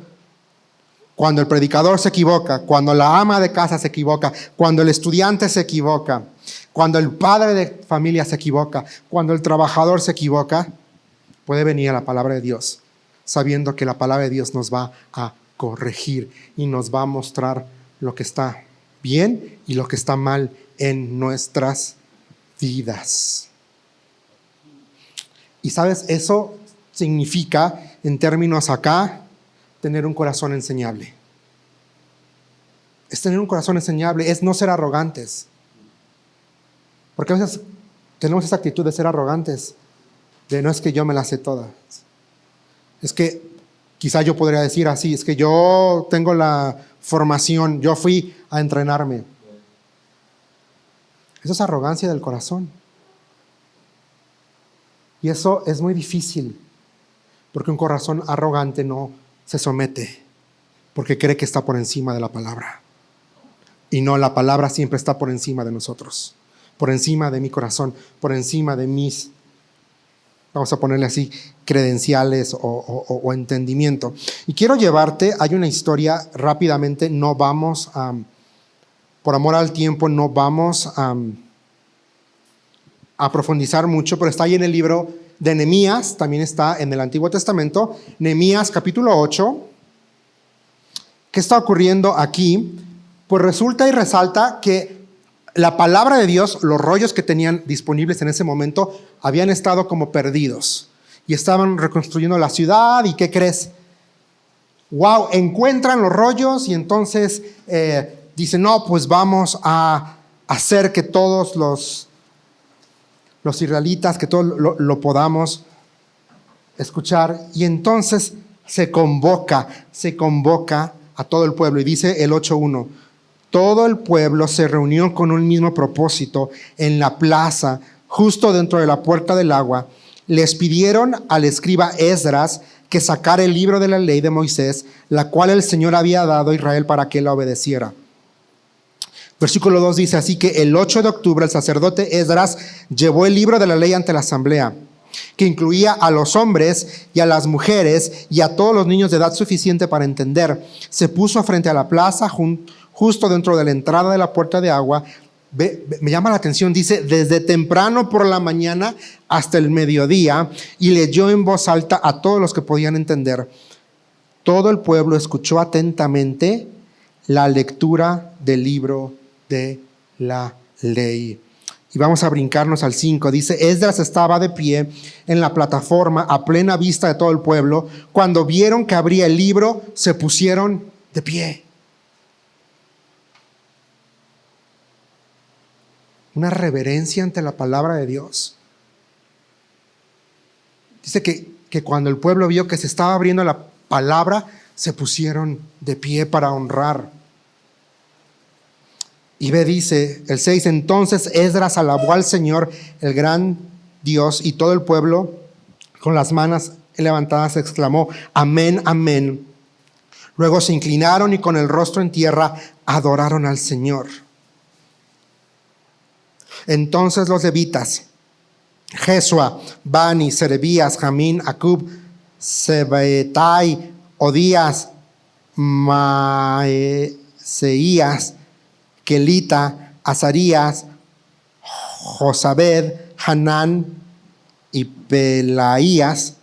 Cuando el predicador se equivoca, cuando la ama de casa se equivoca, cuando el estudiante se equivoca, cuando el padre de familia se equivoca, cuando el trabajador se equivoca, puede venir a la palabra de Dios, sabiendo que la palabra de Dios nos va a corregir y nos va a mostrar lo que está bien y lo que está mal en nuestras vidas. Y sabes, eso significa, en términos acá, tener un corazón enseñable. Es tener un corazón enseñable, es no ser arrogantes. Porque a veces tenemos esa actitud de ser arrogantes, de no es que yo me las sé todas. Es que quizá yo podría decir así, es que yo tengo la formación, yo fui a entrenarme. Eso es arrogancia del corazón. Y eso es muy difícil, porque un corazón arrogante no se somete, porque cree que está por encima de la palabra. Y no, la palabra siempre está por encima de nosotros, por encima de mi corazón, por encima de mis, vamos a ponerle así, credenciales o entendimiento. Y quiero llevarte, hay una historia rápidamente, no vamos a, por amor al tiempo, no vamos a profundizar mucho, pero está ahí en el libro de Nehemías, también está en el Antiguo Testamento, Nehemías capítulo 8. ¿Qué está ocurriendo aquí? Pues resulta y resalta que la palabra de Dios, los rollos que tenían disponibles en ese momento, habían estado como perdidos y estaban reconstruyendo la ciudad. ¿Y qué crees? Wow, encuentran los rollos y entonces dicen, no, pues vamos a hacer que todos los israelitas, que todos lo podamos escuchar. Y entonces se convoca a todo el pueblo. Y dice el 8:1, todo el pueblo se reunió con un mismo propósito en la plaza, justo dentro de la puerta del agua. Les pidieron al escriba Esdras que sacara el libro de la ley de Moisés, la cual el Señor había dado a Israel para que la obedeciera. Versículo 2 dice, así que el 8 de octubre el sacerdote Esdras llevó el libro de la ley ante la asamblea, que incluía a los hombres y a las mujeres y a todos los niños de edad suficiente para entender. Se puso frente a la plaza, justo dentro de la entrada de la puerta de agua. Me llama la atención, dice, desde temprano por la mañana hasta el mediodía, y leyó en voz alta a todos los que podían entender. Todo el pueblo escuchó atentamente la lectura del libro de la ley. Y vamos a brincarnos al 5. Dice, Esdras estaba de pie en la plataforma a plena vista de todo el pueblo. Cuando vieron que abría el libro, se pusieron de pie. Una reverencia ante la palabra de Dios. Dice que cuando el pueblo vio que se estaba abriendo la palabra, se pusieron de pie para honrar. Y dice el 6, entonces Esdras alabó al Señor, el gran Dios, y todo el pueblo con las manos levantadas exclamó, amén, amén. Luego se inclinaron y con el rostro en tierra adoraron al Señor. Entonces los levitas, Jesua, Bani, Serebías, Jamín, Acub, Sebetai, Odías, Maaseías, Kelita, Azarías, Josabed, Hanán y Pelaías,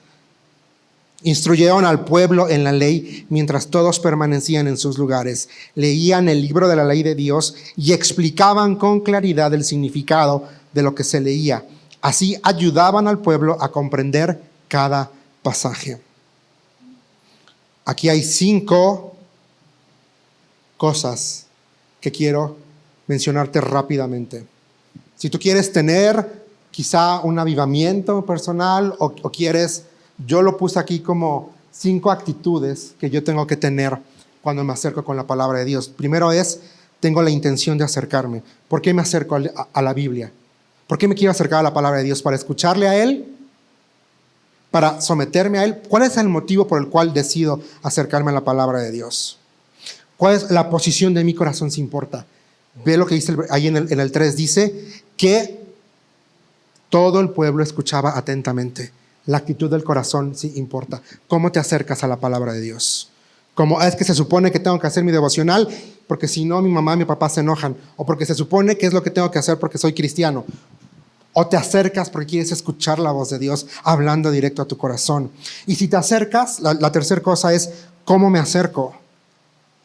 instruyeron al pueblo en la ley mientras todos permanecían en sus lugares. Leían el libro de la ley de Dios y explicaban con claridad el significado de lo que se leía. Así ayudaban al pueblo a comprender cada pasaje. Aquí hay 5 cosas que quiero mencionarte rápidamente. Si tú quieres tener quizá un avivamiento personal o quieres, yo lo puse aquí como 5 actitudes que yo tengo que tener cuando me acerco con la palabra de Dios. Primero es, tengo la intención de acercarme. ¿Por qué me acerco a la Biblia? ¿Por qué me quiero acercar a la palabra de Dios? ¿Para escucharle a Él? ¿Para someterme a Él? ¿Cuál es el motivo por el cual decido acercarme a la palabra de Dios? ¿Cuál es la posición de mi corazón si importa? Ve lo que dice ahí en el 3, dice que todo el pueblo escuchaba atentamente. La actitud del corazón sí importa. ¿Cómo te acercas a la palabra de Dios? Como es que se supone que tengo que hacer mi devocional porque si no mi mamá y mi papá se enojan, o porque se supone que es lo que tengo que hacer porque soy cristiano, o te acercas porque quieres escuchar la voz de Dios hablando directo a tu corazón. Y si te acercas, la tercera cosa es ¿cómo me acerco?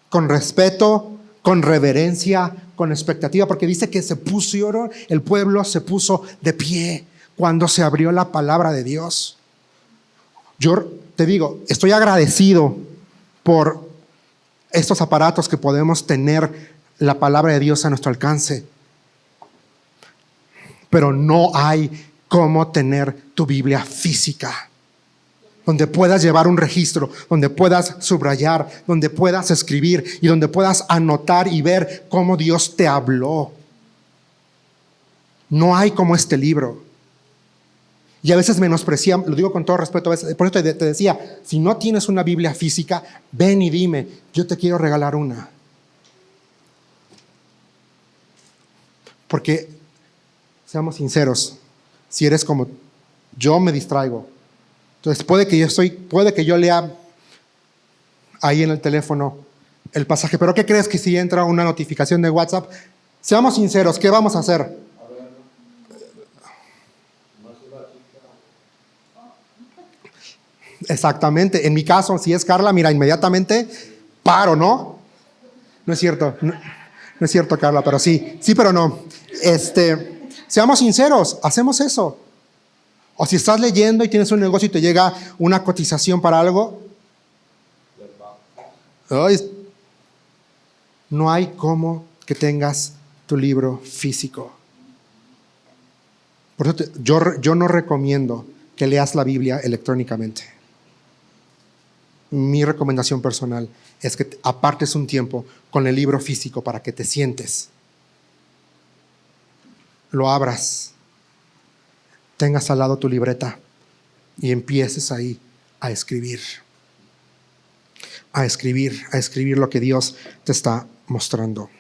Con respeto, con reverencia, con expectativa, porque dice que el pueblo se puso de pie cuando se abrió la palabra de Dios. Yo te digo, estoy agradecido por estos aparatos que podemos tener la palabra de Dios a nuestro alcance. Pero no hay cómo tener tu Biblia física, donde puedas llevar un registro, donde puedas subrayar, donde puedas escribir y donde puedas anotar y ver cómo Dios te habló. No hay como este libro. Y a veces menospreciamos, lo digo con todo respeto, a veces, por eso te decía, si no tienes una Biblia física, ven y dime, yo te quiero regalar una. Porque, seamos sinceros, si eres como yo, me distraigo. Entonces puede que yo lea ahí en el teléfono el pasaje, pero ¿qué crees que si entra una notificación de WhatsApp? Seamos sinceros, ¿qué vamos a hacer? Exactamente, en mi caso, si es Carla, mira, inmediatamente paro, ¿no? No es cierto, no es cierto, Carla, pero sí, pero no. Seamos sinceros, hacemos eso. O si estás leyendo y tienes un negocio y te llega una cotización para algo, no hay cómo que tengas tu libro físico. Por eso yo no recomiendo que leas la Biblia electrónicamente. Mi recomendación personal es que apartes un tiempo con el libro físico para que te sientes, lo abras, tengas al lado tu libreta y empieces ahí a escribir lo que Dios te está mostrando.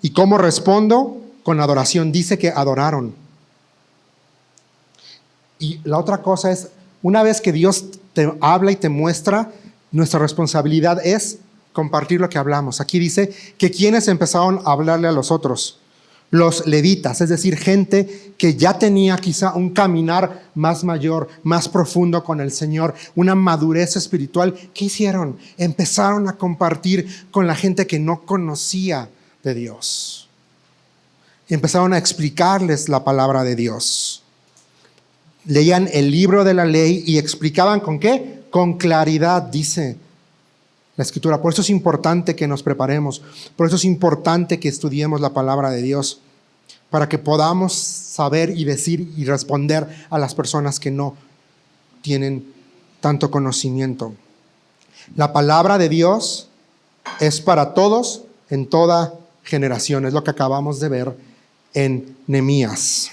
¿Y cómo respondo? Con adoración. Dice que adoraron. Y la otra cosa es, una vez que Dios te habla y te muestra, nuestra responsabilidad es compartir lo que hablamos. Aquí dice que quienes empezaron a hablarle a los otros, los levitas, es decir, gente que ya tenía quizá un caminar más mayor, más profundo con el Señor, una madurez espiritual. ¿Qué hicieron? Empezaron a compartir con la gente que no conocía de Dios. Y empezaron a explicarles la palabra de Dios. Leían el libro de la ley y explicaban ¿con qué? Con claridad, dice la Escritura. Por eso es importante que nos preparemos. Por eso es importante que estudiemos la palabra de Dios, para que podamos saber y decir y responder a las personas que no tienen tanto conocimiento. La palabra de Dios es para todos en toda generación. Es lo que acabamos de ver en Nehemías.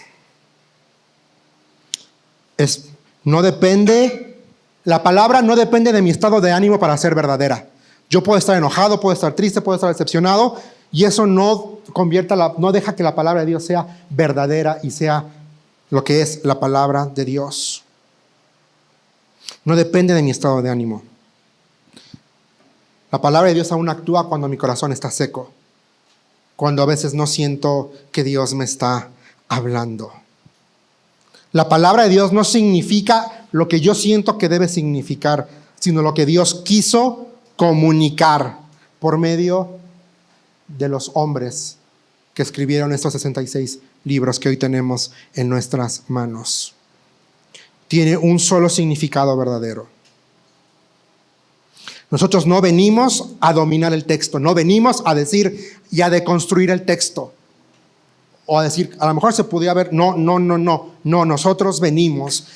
La palabra no depende de mi estado de ánimo para ser verdadera. Yo puedo estar enojado, puedo estar triste, puedo estar decepcionado, y eso no deja que la palabra de Dios sea verdadera y sea lo que es la palabra de Dios. No depende de mi estado de ánimo. La palabra de Dios aún actúa cuando mi corazón está seco, cuando a veces no siento que Dios me está hablando. La palabra de Dios no significa lo que yo siento que debe significar, sino lo que Dios quiso comunicar por medio de los hombres que escribieron estos 66 libros que hoy tenemos en nuestras manos. Tiene un solo significado verdadero. Nosotros no venimos a dominar el texto, no venimos a decir y a deconstruir el texto. O a decir, a lo mejor se podía ver, no, nosotros venimos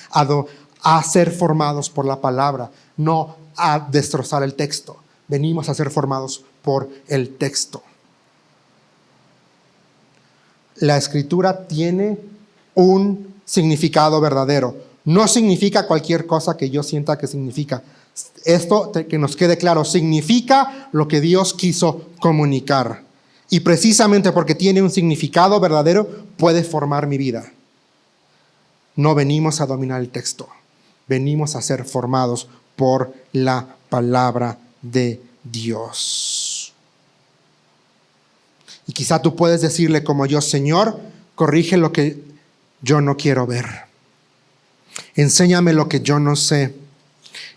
a ser formados por la palabra, no a destrozar el texto. Venimos a ser formados por el texto. La Escritura tiene un significado verdadero. No significa cualquier cosa que yo sienta que significa. Esto, que nos quede claro, significa lo que Dios quiso comunicar. Y precisamente porque tiene un significado verdadero, puede formar mi vida. No venimos a dominar el texto. venimos a ser formados por la palabra de Dios. Y quizá tú puedes decirle como yo: Señor, corrige lo que yo no quiero ver. Enséñame lo que yo no sé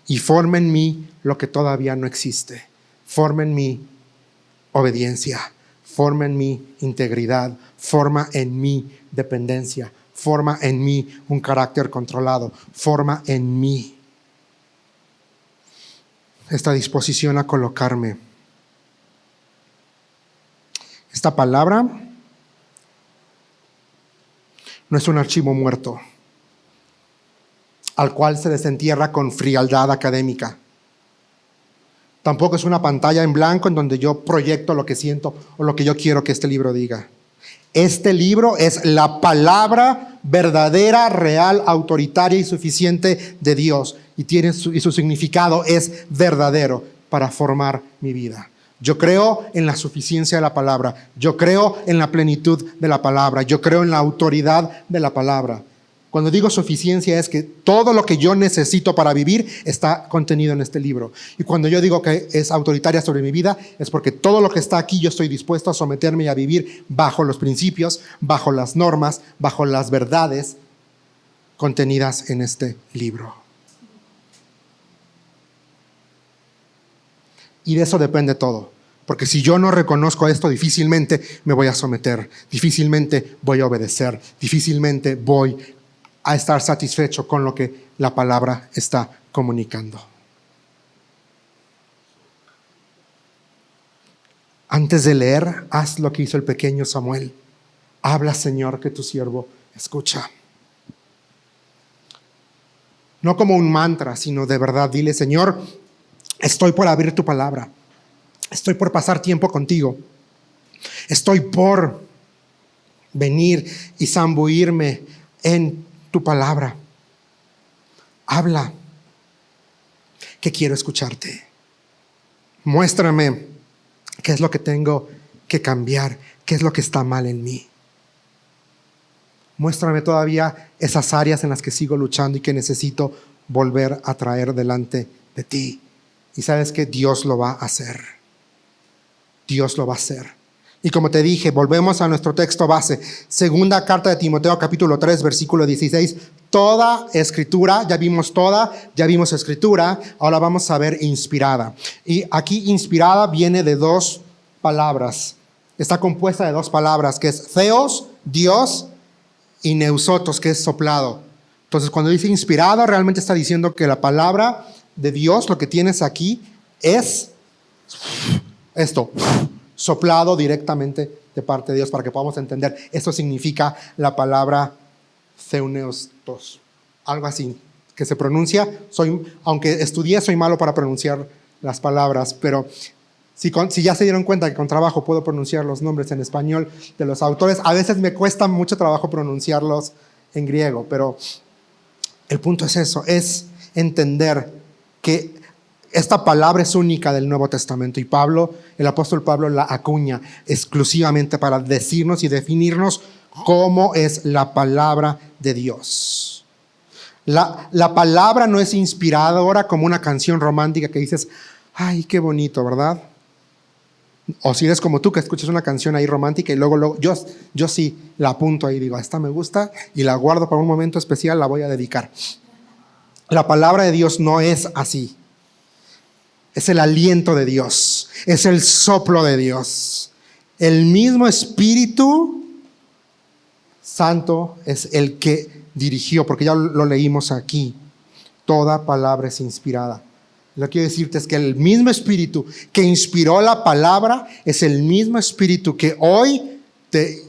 y forma en mí lo que todavía no existe. Forma en mí obediencia, forma en mí integridad, forma en mí dependencia, forma en mí un carácter controlado, forma en mí esta disposición a colocarme. Esta palabra no es un archivo muerto al cual se desentierra con frialdad académica. Tampoco es una pantalla en blanco en donde yo proyecto lo que siento o lo que yo quiero que este libro diga. Este libro es la palabra verdadera, real, autoritaria y suficiente de Dios. Y su significado es verdadero para formar mi vida. Yo creo en la suficiencia de la palabra. Yo creo en la plenitud de la palabra. Yo creo en la autoridad de la palabra. Cuando digo suficiencia es que todo lo que yo necesito para vivir está contenido en este libro. Y cuando yo digo que es autoritaria sobre mi vida, es porque todo lo que está aquí yo estoy dispuesto a someterme y a vivir bajo los principios, bajo las normas, bajo las verdades contenidas en este libro. Y de eso depende todo. Porque si yo no reconozco esto, difícilmente me voy a someter, difícilmente voy a obedecer, difícilmente voy a estar satisfecho con lo que la palabra está comunicando. Antes de leer, haz lo que hizo el pequeño Samuel. Habla, Señor, que tu siervo escucha. No como un mantra, sino de verdad, dile: Señor, estoy por abrir tu palabra. Estoy por pasar tiempo contigo. Estoy por venir y zambuirme en tu palabra. Habla, que quiero escucharte. Muéstrame qué es lo que tengo que cambiar, qué es lo que está mal en mí. Muéstrame todavía esas áreas en las que sigo luchando y que necesito volver a traer delante de ti. Y sabes que Dios lo va a hacer. Dios lo va a hacer. Y como te dije, volvemos a nuestro texto base. Segunda carta de Timoteo, capítulo 3, versículo 16. Toda escritura, ya vimos escritura, ahora vamos a ver inspirada. Y aquí inspirada viene de dos palabras. Está compuesta de dos palabras, que es theos, Dios, y neusotos, que es soplado. Entonces, cuando dice inspirada, realmente está diciendo que la palabra de Dios, lo que tienes aquí, es esto, soplado directamente de parte de Dios, para que podamos entender. Esto significa la palabra theopneustos, algo así, que se pronuncia. Aunque estudié, soy malo para pronunciar las palabras, pero si ya se dieron cuenta que con trabajo puedo pronunciar los nombres en español de los autores, a veces me cuesta mucho trabajo pronunciarlos en griego, pero el punto es eso, es entender que esta palabra es única del Nuevo Testamento y el apóstol Pablo la acuña exclusivamente para decirnos y definirnos cómo es la palabra de Dios. La palabra no es inspiradora como una canción romántica que dices, ay, qué bonito, ¿verdad? O si eres como tú, que escuchas una canción ahí romántica y luego yo sí la apunto ahí y digo, esta me gusta y la guardo para un momento especial, la voy a dedicar. La palabra de Dios no es así. Es el aliento de Dios, es el soplo de Dios. El mismo Espíritu Santo es el que dirigió, porque ya lo leímos aquí. Toda palabra es inspirada. Lo que quiero decirte es que el mismo Espíritu que inspiró la palabra es el mismo Espíritu que hoy te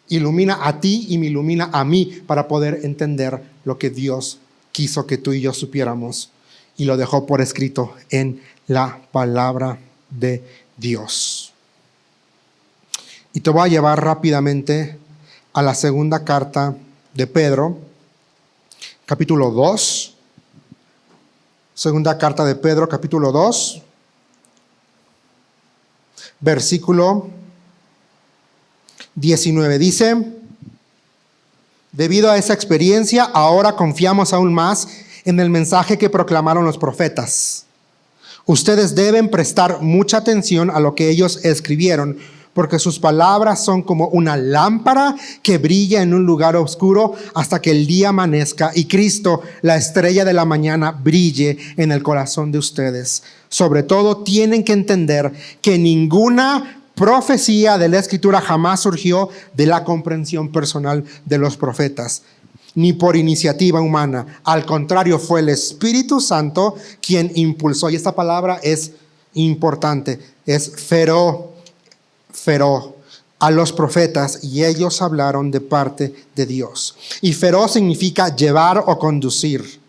ilumina a ti y me ilumina a mí para poder entender lo que Dios quiso que tú y yo supiéramos. Y lo dejó por escrito en la palabra de Dios. Y te voy a llevar rápidamente a la segunda carta de Pedro, capítulo 2. Segunda carta de Pedro, capítulo 2, versículo 19. Dice: debido a esa experiencia, ahora confiamos aún más en el mensaje que proclamaron los profetas. Ustedes deben prestar mucha atención a lo que ellos escribieron, porque sus palabras son como una lámpara que brilla en un lugar oscuro hasta que el día amanezca y Cristo, la estrella de la mañana, brille en el corazón de ustedes. Sobre todo, tienen que entender que ninguna profecía de la Escritura jamás surgió de la comprensión personal de los profetas, ni por iniciativa humana. Al contrario, fue el Espíritu Santo quien impulsó. Y esta palabra es importante, es feró a los profetas, y ellos hablaron de parte de Dios. Y feró significa llevar o conducir.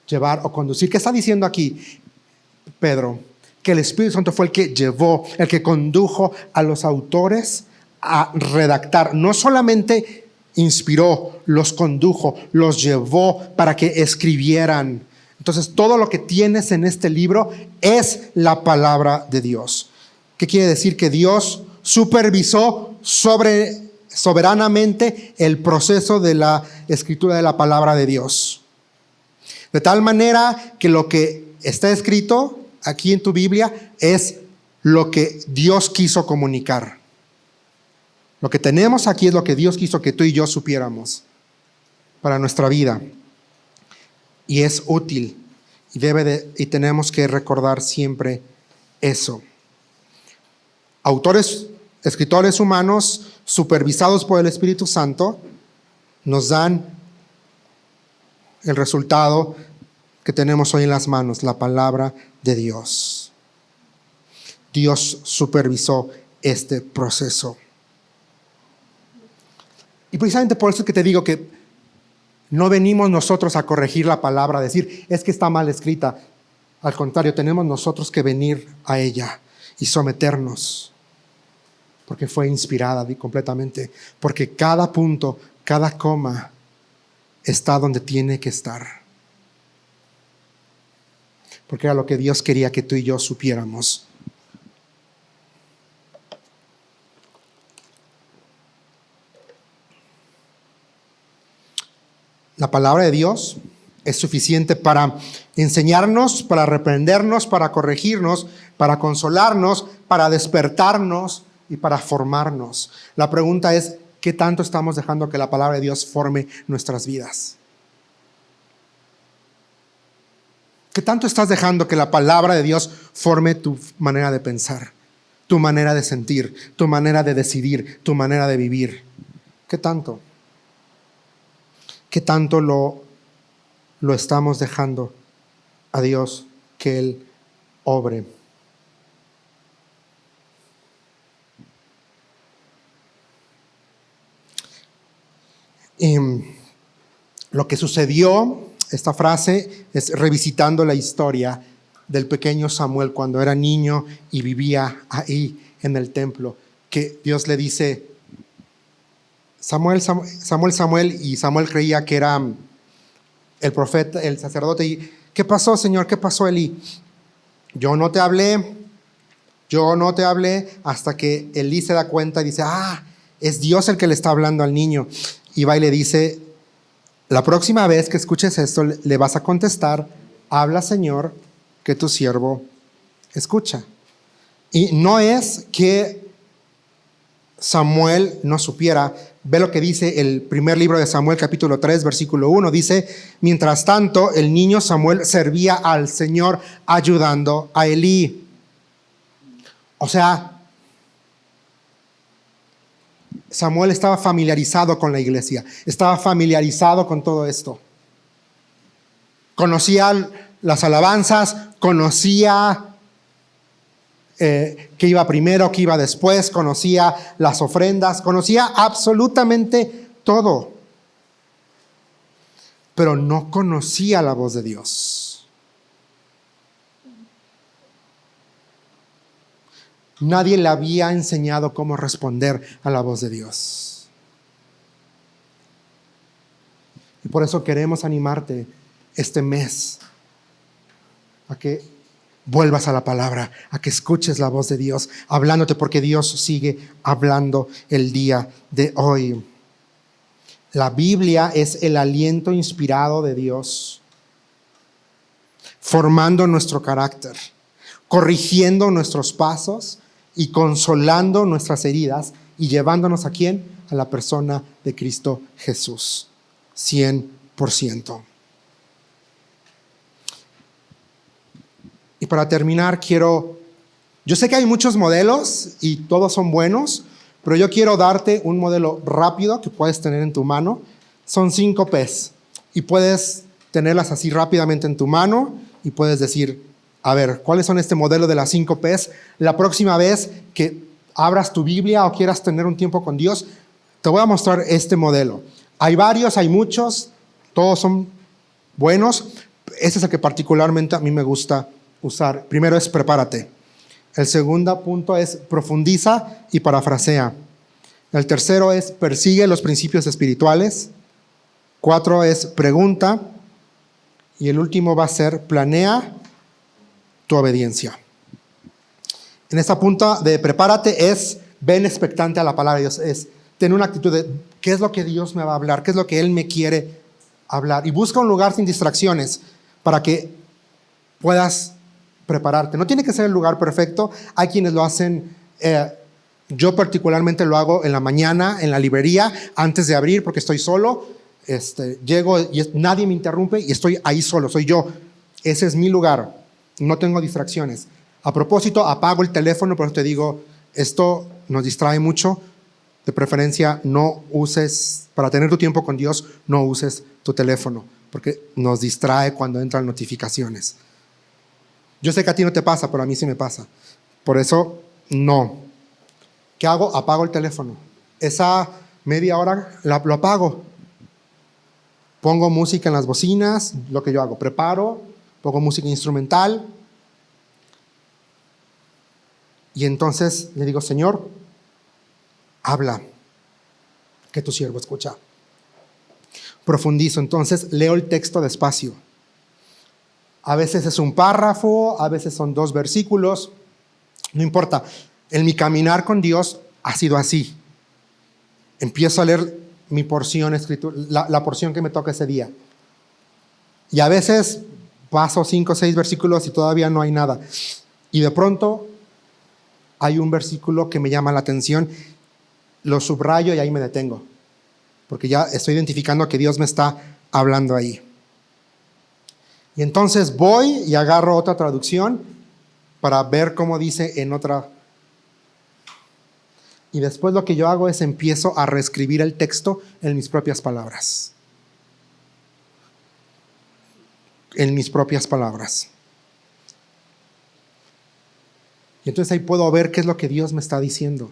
Llevar o conducir. ¿Qué está diciendo aquí Pedro? Que el Espíritu Santo fue el que llevó, el que condujo a los autores a redactar. No solamente inspiró, los condujo, los llevó para que escribieran. Entonces, todo lo que tienes en este libro es la palabra de Dios. ¿Qué quiere decir? Que Dios supervisó soberanamente el proceso de la escritura de la palabra de Dios. De tal manera que lo que está escrito aquí en tu Biblia es lo que Dios quiso comunicar. Lo que tenemos aquí es lo que Dios quiso que tú y yo supiéramos para nuestra vida. Y es útil y tenemos que recordar siempre eso. Autores, escritores humanos supervisados por el Espíritu Santo nos dan el resultado que tenemos hoy en las manos, la palabra de Dios. Dios supervisó este proceso. Y precisamente por eso es que te digo que no venimos nosotros a corregir la palabra, a decir, es que está mal escrita. Al contrario, tenemos nosotros que venir a ella y someternos, porque fue inspirada completamente, porque cada punto, cada coma está donde tiene que estar. Porque era lo que Dios quería que tú y yo supiéramos. La palabra de Dios es suficiente para enseñarnos, para reprendernos, para corregirnos, para consolarnos, para despertarnos y para formarnos. La pregunta es, ¿qué tanto estamos dejando que la palabra de Dios forme nuestras vidas? ¿Qué tanto estás dejando que la palabra de Dios forme tu manera de pensar, tu manera de sentir, tu manera de decidir, tu manera de vivir? ¿Qué tanto? ¿Qué tanto lo estamos dejando a Dios que Él obre? Y lo que sucedió, esta frase es revisitando la historia del pequeño Samuel cuando era niño y vivía ahí en el templo, que Dios le dice, Samuel, y Samuel creía que era el profeta, el sacerdote. Y ¿qué pasó, Señor? ¿Qué pasó, Elí? Yo no te hablé hasta que Elí se da cuenta y dice, es Dios el que le está hablando al niño. Y va y le dice, la próxima vez que escuches esto, le vas a contestar, habla, Señor, que tu siervo escucha. Y no es que Samuel no supiera. Ve lo que dice el primer libro de Samuel, capítulo 3, versículo 1. Dice, mientras tanto, el niño Samuel servía al Señor ayudando a Elí. O sea, Samuel estaba familiarizado con la iglesia, estaba familiarizado con todo esto. Conocía las alabanzas, conocía que iba primero, que iba después, conocía las ofrendas, conocía absolutamente todo, pero no conocía la voz de Dios. Nadie le había enseñado cómo responder a la voz de Dios. Y por eso queremos animarte este mes a que vuelvas a la palabra, a que escuches la voz de Dios hablándote, porque Dios sigue hablando el día de hoy. La Biblia es el aliento inspirado de Dios, formando nuestro carácter, corrigiendo nuestros pasos y consolando nuestras heridas y llevándonos ¿a quién? A la persona de Cristo Jesús, 100%. Y para terminar yo sé que hay muchos modelos y todos son buenos, pero yo quiero darte un modelo rápido que puedes tener en tu mano. Son 5 P's y puedes tenerlas así rápidamente en tu mano y puedes decir, a ver, ¿cuáles son este modelo de las 5 P's? La próxima vez que abras tu Biblia o quieras tener un tiempo con Dios, te voy a mostrar este modelo. Hay varios, hay muchos, todos son buenos. Este es el que particularmente a mí me gusta usar. Primero es prepárate. El segundo punto es profundiza y parafrasea. El tercero es persigue los principios espirituales. 4 es pregunta. Y el último va a ser planea tu obediencia. En esta punta de prepárate es ven expectante a la palabra de Dios. Es tener una actitud de qué es lo que Dios me va a hablar, qué es lo que Él me quiere hablar. Y busca un lugar sin distracciones para que puedas prepararte. No tiene que ser el lugar perfecto. Hay quienes lo hacen, yo particularmente lo hago en la mañana, en la librería, antes de abrir, porque estoy solo. Llego y nadie me interrumpe y estoy ahí solo, soy yo. Ese es mi lugar. No tengo distracciones. A propósito, apago el teléfono, pero te digo, esto nos distrae mucho. De preferencia, no uses, para tener tu tiempo con Dios, no uses tu teléfono, porque nos distrae cuando entran notificaciones. Yo sé que a ti no te pasa, pero a mí sí me pasa. Por eso, no. ¿Qué hago? Apago el teléfono. Esa media hora lo apago. Pongo música en las bocinas, lo que yo hago. Preparo, pongo música instrumental. Y entonces le digo, Señor, habla, que tu siervo escucha. Profundizo, entonces leo el texto despacio. A veces es un párrafo, a veces son 2 versículos, no importa. En mi caminar con Dios ha sido así. Empiezo a leer mi porción escritura, la porción que me toca ese día. Y a veces paso 5 o 6 versículos y todavía no hay nada. Y de pronto hay un versículo que me llama la atención, lo subrayo y ahí me detengo, porque ya estoy identificando que Dios me está hablando ahí. Y entonces voy y agarro otra traducción para ver cómo dice en otra. Y después lo que yo hago es empiezo a reescribir el texto en mis propias palabras. En mis propias palabras. Y entonces ahí puedo ver qué es lo que Dios me está diciendo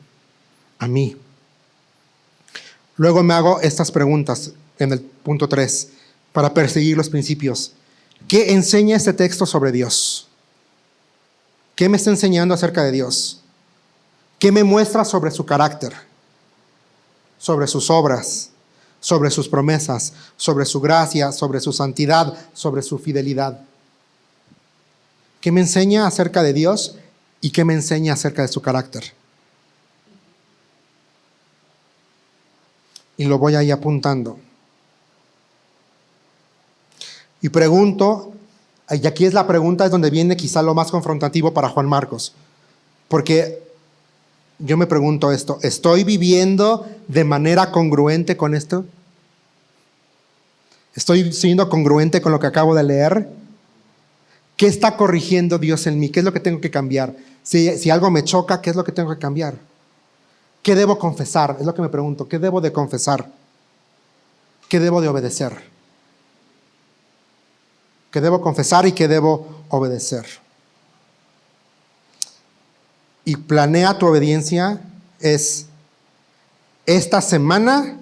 a mí. Luego me hago estas preguntas en el punto 3 para perseguir los principios. ¿Qué enseña este texto sobre Dios? ¿Qué me está enseñando acerca de Dios? ¿Qué me muestra sobre su carácter? Sobre sus obras, sobre sus promesas, sobre su gracia, sobre su santidad, sobre su fidelidad. ¿Qué me enseña acerca de Dios y qué me enseña acerca de su carácter? Y lo voy ahí apuntando. Y pregunto, y aquí es la pregunta, es donde viene quizá lo más confrontativo para Juan Marcos. Porque yo me pregunto esto, ¿estoy viviendo de manera congruente con esto? ¿Estoy siendo congruente con lo que acabo de leer? ¿Qué está corrigiendo Dios en mí? ¿Qué es lo que tengo que cambiar? Si algo me choca, ¿qué es lo que tengo que cambiar? ¿Qué debo confesar? Es lo que me pregunto. ¿Qué debo de confesar? ¿Qué debo de obedecer? ¿Qué debo confesar y qué debo obedecer? Y planea tu obediencia es, esta semana,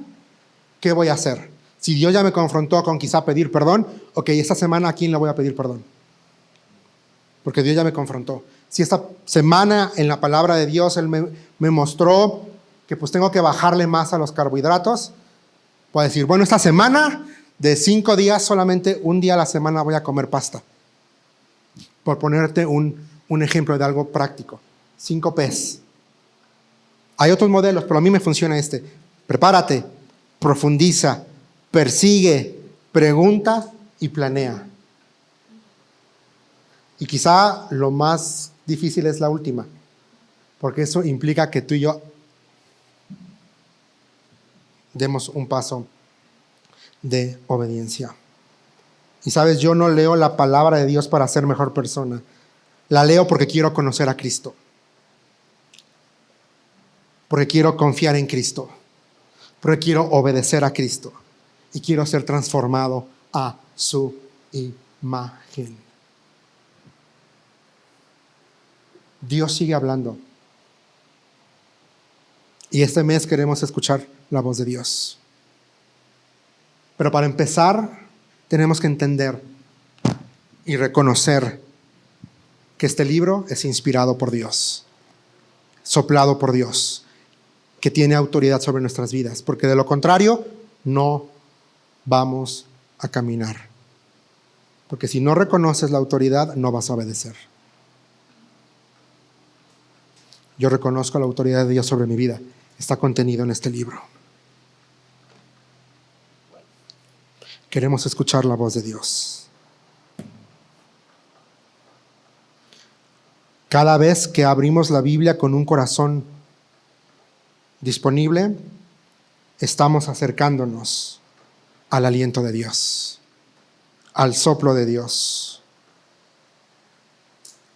¿qué voy a hacer? Si Dios ya me confrontó con quizá pedir perdón, ok, esta semana ¿a quién le voy a pedir perdón? Porque Dios ya me confrontó. Si esta semana en la palabra de Dios Él me mostró que pues tengo que bajarle más a los carbohidratos, puedo decir, bueno, esta semana de 5 días, solamente un día a la semana voy a comer pasta. Por ponerte un ejemplo de algo práctico. 5 P's. Hay otros modelos, pero a mí me funciona este. Prepárate, profundiza, persigue, pregunta y planea. Y quizá lo más difícil es la última, porque eso implica que tú y yo demos un paso de obediencia. Y sabes, yo no leo la palabra de Dios para ser mejor persona. La leo porque quiero conocer a Cristo. Porque quiero confiar en Cristo. Porque quiero obedecer a Cristo. Y quiero ser transformado a su imagen. Dios sigue hablando. Y este mes queremos escuchar la voz de Dios. Pero para empezar, tenemos que entender y reconocer que este libro es inspirado por Dios, soplado por Dios, que tiene autoridad sobre nuestras vidas, porque de lo contrario no vamos a caminar. Porque si no reconoces la autoridad, no vas a obedecer. Yo reconozco la autoridad de Dios sobre mi vida. Está contenido en este libro. Queremos escuchar la voz de Dios. Cada vez que abrimos la Biblia con un corazón disponible, estamos acercándonos al aliento de Dios, al soplo de Dios,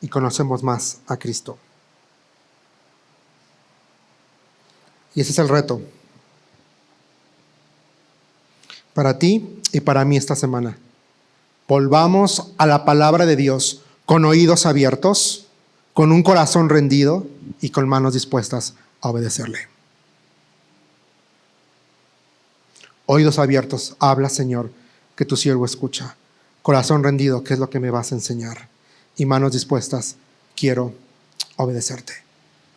y conocemos más a Cristo. Y ese es el reto para ti y para mí esta semana. Volvamos a la palabra de Dios con oídos abiertos, con un corazón rendido y con manos dispuestas a obedecerle. Oídos abiertos, habla, Señor, que tu siervo escucha. Corazón rendido, ¿qué es lo que me vas a enseñar? Y manos dispuestas, quiero obedecerte.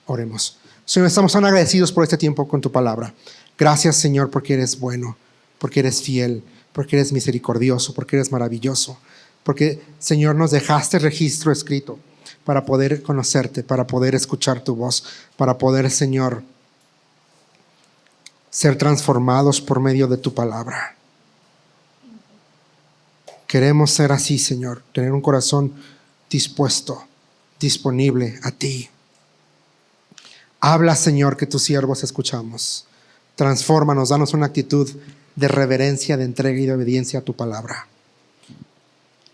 Oremos. Señor, estamos tan agradecidos por este tiempo con tu palabra. Gracias, Señor, porque eres bueno, porque eres fiel, porque eres misericordioso, porque eres maravilloso. Porque, Señor, nos dejaste registro escrito para poder conocerte, para poder escuchar tu voz, para poder, Señor, ser transformados por medio de tu palabra. Queremos ser así, Señor, tener un corazón dispuesto, disponible a ti. Habla, Señor, que tus siervos escuchamos. Transfórmanos, danos una actitud de reverencia, de entrega y de obediencia a tu palabra.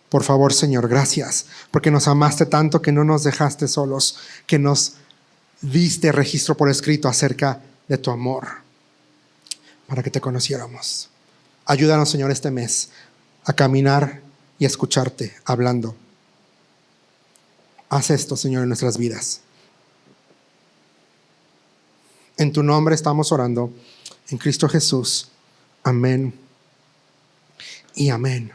Por favor, Señor, gracias, porque nos amaste tanto que no nos dejaste solos, que nos diste registro por escrito acerca de tu amor, para que te conociéramos. Ayúdanos, Señor, este mes a caminar y a escucharte hablando. Haz esto, Señor, en nuestras vidas. En tu nombre estamos orando, en Cristo Jesús. Amén y amén.